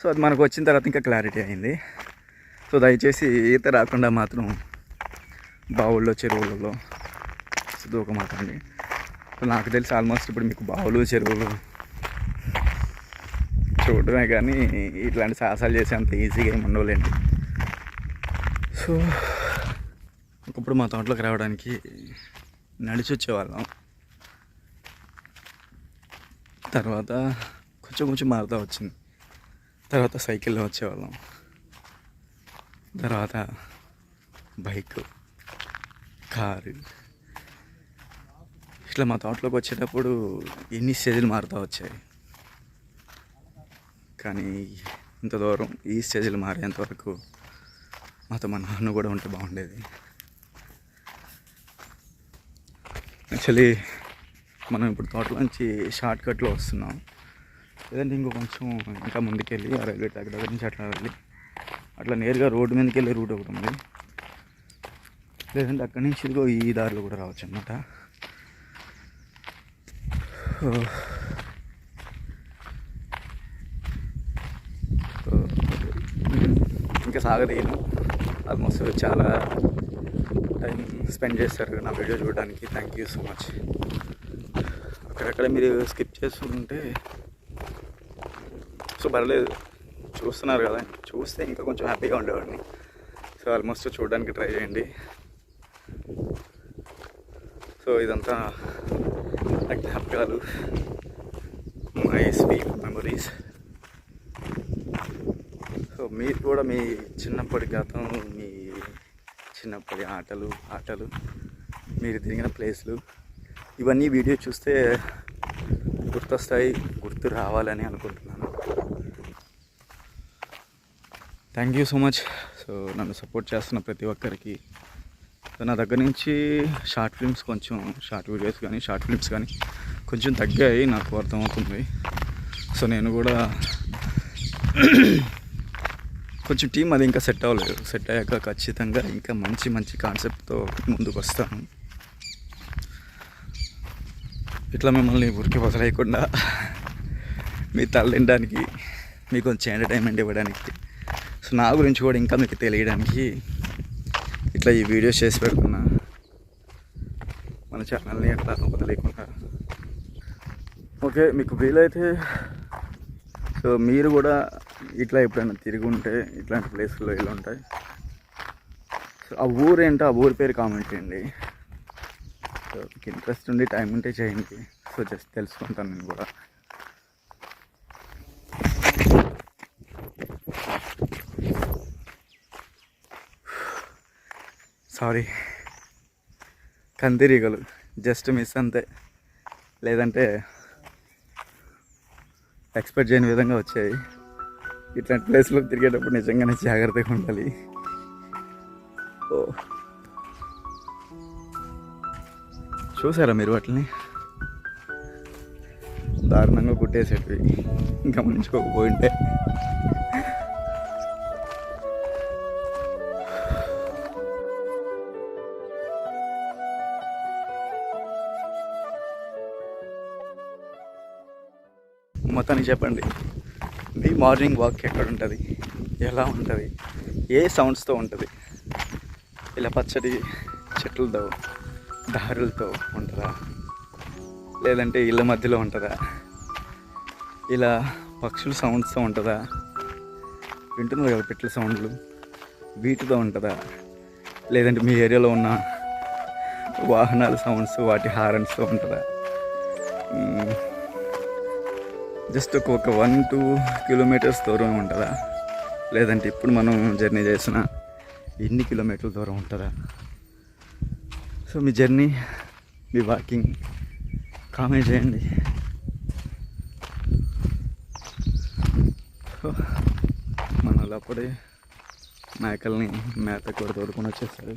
సో అది మనకు వచ్చిన తర్వాత ఇంకా క్లారిటీ అయింది. సో దయచేసి ఈత రాకుండా మాత్రం బావుల్లో చెరువులలో దూకమాకండి. సో నాకు తెలిసి ఆల్మోస్ట్ ఇప్పుడు మీకు బావులు చెరువులు చూడడమే కానీ ఇట్లాంటి సాహసాలు చేసే అంత ఈజీగా ఏమి ఉండవులేండి. సో ఒకప్పుడు మా తోటలోకి రావడానికి నడిచి వచ్చేవాళ్ళం. తర్వాత కొంచెం మారుతూ వచ్చింది. తర్వాత సైకిల్లో వచ్చేవాళ్ళం, తర్వాత బైక్, కారు. ఇట్లా మా తోటలోకి వచ్చేటప్పుడు ఎన్ని స్టేజ్లు మారుతూ వచ్చాయి. కానీ ఇంత దూరం ఈ స్టేజ్లు మారేంత వరకు మాతో మా నాన్న కూడా ఉంటే బాగుండేది. యాక్చువల్లీ మనం ఇప్పుడు తోటలోంచి షార్ట్ కట్లో వస్తున్నాం, లేదంటే కొంచెం ఇంకా ముందుకెళ్ళి ఆ రైల్వే ట్రాక్ దగ్గర నుంచి అట్లా వెళ్ళి అట్లా నేరుగా రోడ్డు మీదకి వెళ్ళే రూట్ ఒకటి ఉంది, లేదంటే అక్కడి నుంచి ఇదిగో ఈ దారిలో కూడా రావచ్చు అన్నమాట. ఇంకా సాగదీయను. ఆల్మోస్ట్ చాలా టైం స్పెండ్ చేస్తారు నా వీడియో చూడడానికి. Thank you so much. అక్కడక్కడ మీరు స్కిప్ చేస్తుంటే సో పర్లేదు, చూస్తున్నారు కదా, చూస్తే ఇంకా కొంచెం హ్యాపీగా ఉండేవాడిని. సో ఆల్మోస్ట్ చూడడానికి ట్రై చేయండి. సో ఇదంతా నా జ్ఞాపకాలు, మై స్వీట్ మెమరీస్. సో మీరు కూడా మీ చిన్నప్పటి గతం, మీ చిన్నప్పటి ఆటలు, మీరు తిరిగిన ప్లేస్లు ఇవన్నీ వీడియో చూస్తే గుర్తొస్తాయి, గుర్తు రావాలని అనుకుంటున్నాను. Thank you so much. So నన్ను సపోర్ట్ చేస్తున్న ప్రతి ఒక్కరికి. నా దగ్గర నుంచి షార్ట్ వీడియోస్ కానీ షార్ట్ ఫిల్మ్స్ కానీ కొంచెం తగ్గాయి, నాకు అర్థమవుతుంది. సో నేను కూడా కొంచెం టీం అది ఇంకా సెట్ అవ్వలేదు. సెట్ అయ్యాక ఖచ్చితంగా ఇంకా మంచి కాన్సెప్ట్తో ముందుకు వస్తాను. ఇట్లా మిమ్మల్ని ఊరికి వదిలేయకుండా మీ తల తినడానికి, మీకు కొంచెం ఎంటర్టైన్మెంట్ ఇవ్వడానికి, సో నా గురించి కూడా ఇంకా మీకు తెలియడానికి ఇట్లా ఈ వీడియోస్ చేసి పెడుతున్నా. మన ఛానల్ని అట్లా వదిలేయకుండా. ఓకే, మీకు వీలైతే సో మీరు కూడా ఇట్లా ఎప్పుడైనా తిరిగి ఉంటే ఇట్లాంటి ప్లేస్లో వెళ్ళి ఉంటాయి. సో ఆ ఊరు ఏంటో, ఆ ఊరి పేరు కామెంట్ చేయండి. సో మీకు ఇంట్రెస్ట్ ఉండి టైం ఉంటే చేయండి. సో జస్ట్ తెలుసుకుంటాను నేను కూడా. సారీ, కందిరీగలు జస్ట్ మిస్ అంతే, లేదంటే ఎక్స్పెక్ట్ చేయని విధంగా వచ్చాయి. ఇట్లాంటి ప్లేస్లో తిరిగేటప్పుడు నిజంగానే జాగ్రత్తగా ఉండాలి. ఓ చూసారా మీరు వాటిని? దారుణంగా కుట్టేసేటివి, గమనించుకోకపోయింటే. మొత్తానికి చెప్పండి, మీ మార్నింగ్ వాక్ ఎక్కడ ఉంటుంది, ఎలా ఉంటుంది, ఏ సౌండ్స్తో ఉంటుంది? ఇలా పచ్చడి చెట్లతో దారులతో ఉంటుందా, లేదంటే ఇళ్ళ మధ్యలో ఉంటుందా, ఇలా పక్షుల సౌండ్స్తో ఉంటుందా, వింటున్నారు కదా పిట్ల సౌండ్లు, వీటితో ఉంటుందా, లేదంటే మీ ఏరియాలో ఉన్న వాహనాల సౌండ్స్ వాటి హారన్స్తో ఉంటుందా. జస్ట్ ఒక 1-2 కిలోమీటర్స్ దూరం ఉంటుందా, లేదంటే ఇప్పుడు మనం జర్నీ చేసిన ఎన్ని కిలోమీటర్ల దూరం ఉంటుందా. సో మీ జర్నీ, మీ వాకింగ్ కామెంట్ చేయండి. మన అప్పుడే మేకల్ని మేత కూడా తోడుకొని వచ్చేస్తారు.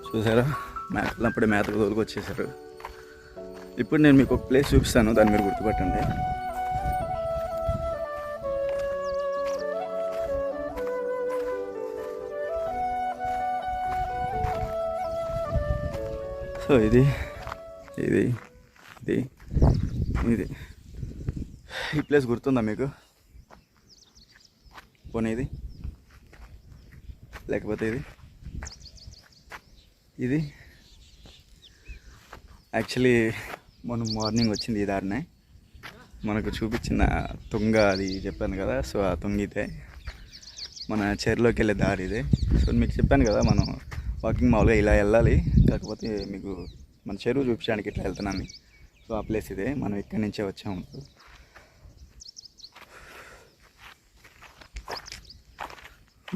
చూసారా, మేకలు అప్పుడే మేతకు తోలుకు వచ్చేసారు. ఇప్పుడు నేను మీకు ఒక ప్లేస్ చూపిస్తాను, దాన్ని మీరు గుర్తుపట్టండి. సో ఇది ఇది ఇది ఇది ఈ ప్లేస్ గుర్తుందా మీకు? పోనీ ఇది, లేకపోతే ఇది యాక్చువల్లీ మనం మార్నింగ్ వచ్చింది ఈ దారినే. మనకు చూపించిన తుంగ అది చెప్పాను కదా, సో ఆ తుంగితే మన చెరువులోకి వెళ్ళే దారి ఇదే. సో మీకు చెప్పాను కదా, మనం వాకింగ్ మామూలుగా ఇలా వెళ్ళాలి, కాకపోతే మీకు మన చెరువు చూపించడానికి ఇట్లా వెళ్తున్నాను. సో ఆ ప్లేస్ ఇదే, మనం ఇక్కడి నుంచే వచ్చాము.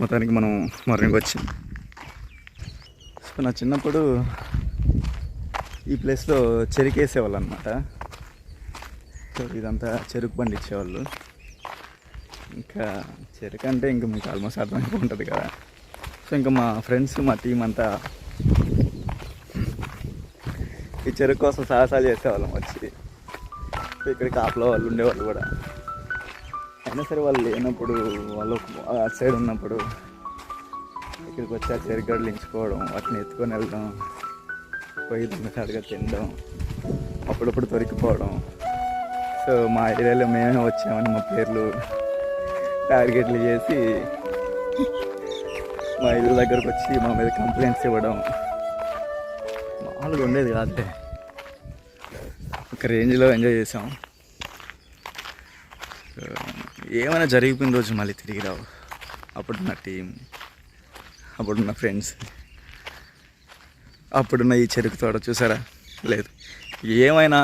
మొత్తానికి మనం మార్నింగ్ వచ్చింది. సో నా చిన్నప్పుడు ఈ ప్లేస్లో చెరుకు వేసేవాళ్ళు అనమాట. సో ఇదంతా చెరుకు పండించేవాళ్ళు. ఇంకా చెరుకు అంటే ఇంకా మీకు ఆల్మోస్ట్ అర్థమైపోతుంది కదా. సో ఇంకా మా ఫ్రెండ్స్, మా టీం అంతా ఈ చెరుకు కోసం సాహసాలు చేసేవాళ్ళం. వచ్చి ఇక్కడ కాపులో వాళ్ళు ఉండేవాళ్ళు కూడా. అయినా సరే వాళ్ళు లేనప్పుడు, వాళ్ళు అటు సైడ్ ఉన్నప్పుడు ఇక్కడికి వచ్చి ఆ చెరుకు గడ్డలు ఎంచుకోవడం, వాటిని ఎత్తుకొని వెళ్ళడం, పోయి దొంగసారిగా తినడం, అప్పుడప్పుడు దొరికిపోవడం. సో మా ఏరియాలో మేమే వచ్చామని మా పేర్లు టార్గెట్లు చేసి మా ఇల్లు దగ్గరకు వచ్చి మా మీద కంప్లైంట్స్ ఇవ్వడం మామూలుగా ఉండేది కాదే. ఒక రేంజ్లో ఎంజాయ్ చేసాం. ఏమైనా జరిగిపోయిన రోజు మళ్ళీ తిరిగి రావు. అప్పుడున్న టీం, అప్పుడున్న ఫ్రెండ్స్, అప్పుడున్న ఈ చెరుకు తోట చూసారా. లేదు, ఏమైనా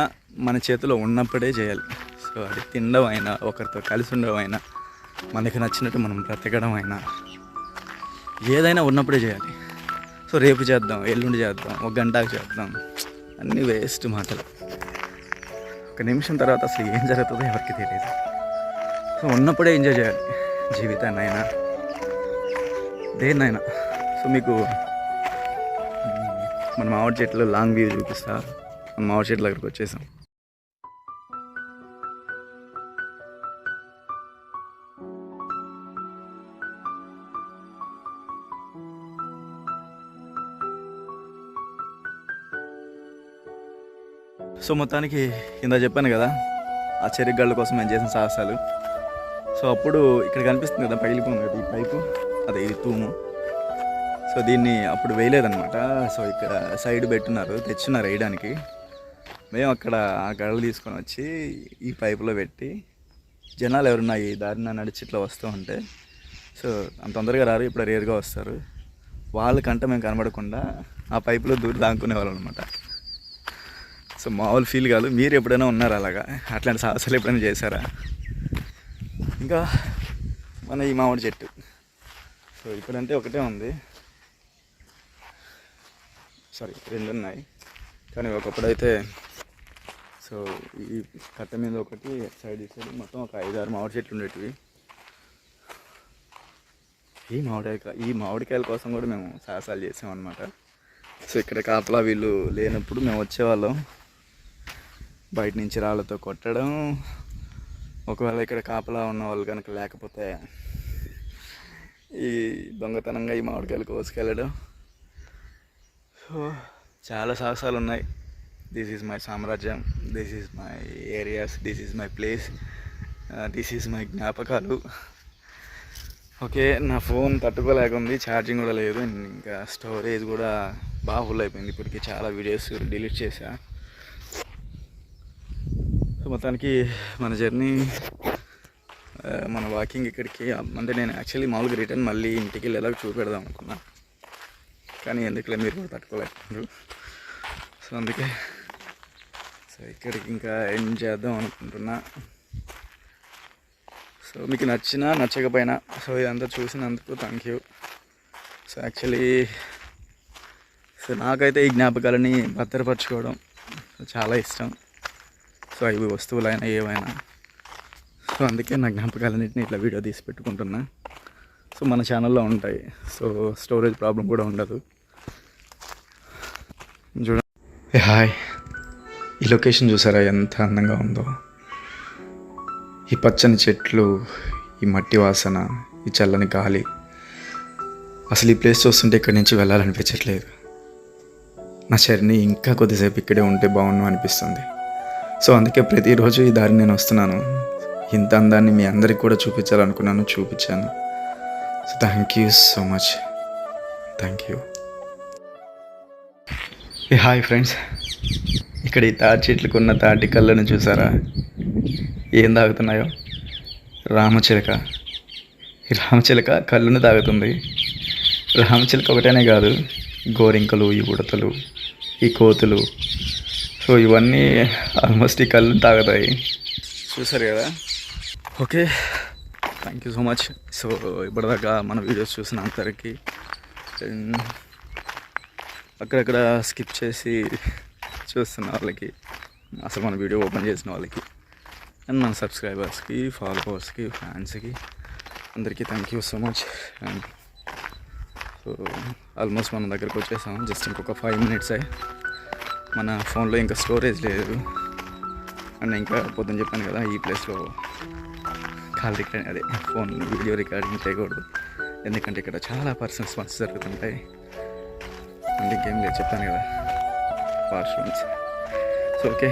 మన చేతిలో ఉన్నప్పుడే చేయాలి. సో అది తినడం అయినా, ఒకరితో కలిసి ఉండడం అయినా, మనకి నచ్చినట్టు మనం బ్రతకడం అయినా, ఏదైనా ఉన్నప్పుడే చేయాలి. సో రేపు చేద్దాం, ఎల్లుండి చేద్దాం, ఒక గంటకు చేద్దాం, అన్నీ వేస్ట్ మాటలు. ఒక నిమిషం తర్వాత అసలు ఏం జరుగుతుందో ఎవరికి తెలియదు. సో ఉన్నప్పుడే ఎంజాయ్ చేయాలి, జీవితాన్ని అయినా దేన్నైనా. సో మీకు మన మామిడి చెట్లు లాంగ్ వ్యూ చూపిస్తా. మన మామిడి చెట్ల దగ్గరకు వచ్చేసాం. సో మొత్తానికి కింద చెప్పాను కదా, ఆ చెరుకు గళ్ళ కోసం మేము చేసిన సాహసాలు. సో అప్పుడు ఇక్కడ కనిపిస్తుంది కదా, పగిలిపోయింది కదా ఈ పైపు, అదే ఇది తూము. సో దీన్ని అప్పుడు వేయలేదన్నమాట. సో ఇక్కడ సైడ్ పెట్టున్నారు, తెచ్చున్నారు వేయడానికి. మేము అక్కడ ఆ గడలు తీసుకొని వచ్చి ఈ పైపులో పెట్టి, జనాలు ఎవరున్నా ఈ దారిన నడిచి ఇట్లా వస్తూ ఉంటే, సో అంత తొందరగా రారు, ఇప్పుడు రేరుగా వస్తారు, వాళ్ళకంటే మేము కనబడకుండా ఆ పైపులో దూరి దాక్కునేవాళ్ళం అనమాట. సో మామూలు ఫీల్ కాదు. మీరు ఎప్పుడైనా ఉన్నారా అలాగా? అట్లాంటి సాహసాలు ఎప్పుడైనా చేశారా? ఇంకా మన ఈ మామిడి చెట్టు, సో ఇప్పుడంటే ఒకటే ఉంది, సారీ 2 ఉన్నాయి, కానీ ఒకప్పుడైతే సో ఈ కట్ట మీద ఒకటి, సైడ్ సైడ్ మొత్తం ఒక 5-6 మామిడి చెట్లు ఉండేటివి. ఈ మామిడికాయల కోసం కూడా మేము సాహసాలు చేసామన్నమాట. సో ఇక్కడ కాపలా వీళ్ళు లేనప్పుడు మేము వచ్చేవాళ్ళం, బయట నుంచి రాళ్ళతో కొట్టడం, ఒకవేళ ఇక్కడ కాపలా ఉన్న వాళ్ళు కనుక లేకపోతే ఈ దొంగతనంగా ఈ మామిడికాయలు కోసుకెళ్ళడం. సో చాలా సాహసాలు ఉన్నాయి. దిస్ ఈజ్ మై సామ్రాజ్యం, this is my areas, this is my place, this is my జ్ఞాపకాలు. ఓకే, నా ఫోన్ తట్టుకోలేకుంది, ఛార్జింగ్ కూడా లేదు, ఇంకా స్టోరేజ్ కూడా బాగా ఫుల్ అయిపోయింది. ఇప్పటికి చాలా వీడియోస్ డిలీట్ చేశా. సో మొత్తానికి మన జర్నీ మన వాకింగ్ ఇక్కడికి అంటే నేను యాక్చువల్లీ మామూలుగా రిటర్న్ మళ్ళీ ఇంటికి వెళ్ళేలాగా చూపెడదాం అనుకున్నా, కానీ ఎందుకులే మీరు కూడా తట్టుకోలేకపోయారు. సో అందుకే సో ఇక్కడికి ఇంకా ఎండ్ చేద్దాం అనుకుంటున్నా. సో మీకు నచ్చినా నచ్చకపోయినా సో ఇదంతా చూసినందుకు thank you. So actually so నాకైతే ఈ జ్ఞాపకాలని భద్రపరచుకోవడం చాలా ఇష్టం. సో అవి వస్తువులైనా ఏవైనా, సో అందుకే నా జ్ఞాపకాలన్నింటినీ ఇట్లా వీడియో తీసి పెట్టుకుంటున్నా. సో మన ఛానల్లో ఉంటాయి, సో స్టోరేజ్ ప్రాబ్లం కూడా ఉండదు. చూడండి, హాయ్, ఈ లొకేషన్ చూసారా ఎంత అందంగా ఉందో. ఈ పచ్చని చెట్లు, ఈ మట్టి వాసన, ఈ చల్లని గాలి, అసలు ఈ ప్లేస్ చూస్తుంటే ఇక్కడి నుంచి వెళ్ళాలనిపించట్లేదు. నా జర్నీ ఇంకా కొద్దిసేపు ఇక్కడే ఉంటే బాగుండు అనిపిస్తుంది. సో అందుకే ప్రతిరోజు ఈ దారి నేను వస్తున్నాను. ఇంత అందాన్ని మీ అందరికి కూడా చూపించాలనుకున్నాను, చూపించాను. So thank you so much, thank you. Hi friends, ఇక్కడ ఈ తాటి చెట్లకున్న తాటి కళ్ళను చూసారా ఏం తాగుతున్నాయో? రామచిలక. ఈ రామచిలక కళ్ళును తాగుతుంది. రామచిలక ఒకటేనే కాదు, గోరింకలు, ఈ ఉడతలు, ఈ కోతులు, సో ఇవన్నీ ఆల్మోస్ట్ ఈ కళ్ళు తాగుతాయి. చూసారు కదా. Okay, thank you so much. So ఇప్పటిదాకా మన వీడియోస్ చూసిన అందరికీ, అక్కడక్కడ స్కిప్ చేసి చూస్తున్న వాళ్ళకి, అసలు మన వీడియో ఓపెన్ చేసిన వాళ్ళకి, అండ్ మన సబ్స్క్రైబర్స్కి, ఫాలోవర్స్కి, ఫ్యాన్స్కి అందరికీ thank you so much. And so almost మన దగ్గరకు వచ్చేసాం. జస్ట్ ఇంకొక 5 minutes. మన ఫోన్లో ఇంకా స్టోరేజ్ లేదు. అండ్ ఇంకా పొద్దున చెప్పాను కదా, ఈ ప్లేస్లో ఫోన్ వీడియో రికార్డింగ్ చేయకూడదు, ఎందుకంటే ఇక్కడ చాలా పర్సనల్ పనులు జరుగుతుంటాయి. అండ్ ఇంకేం లేదు, చెప్పాను కదా, వాష్రూమ్స్. So okay.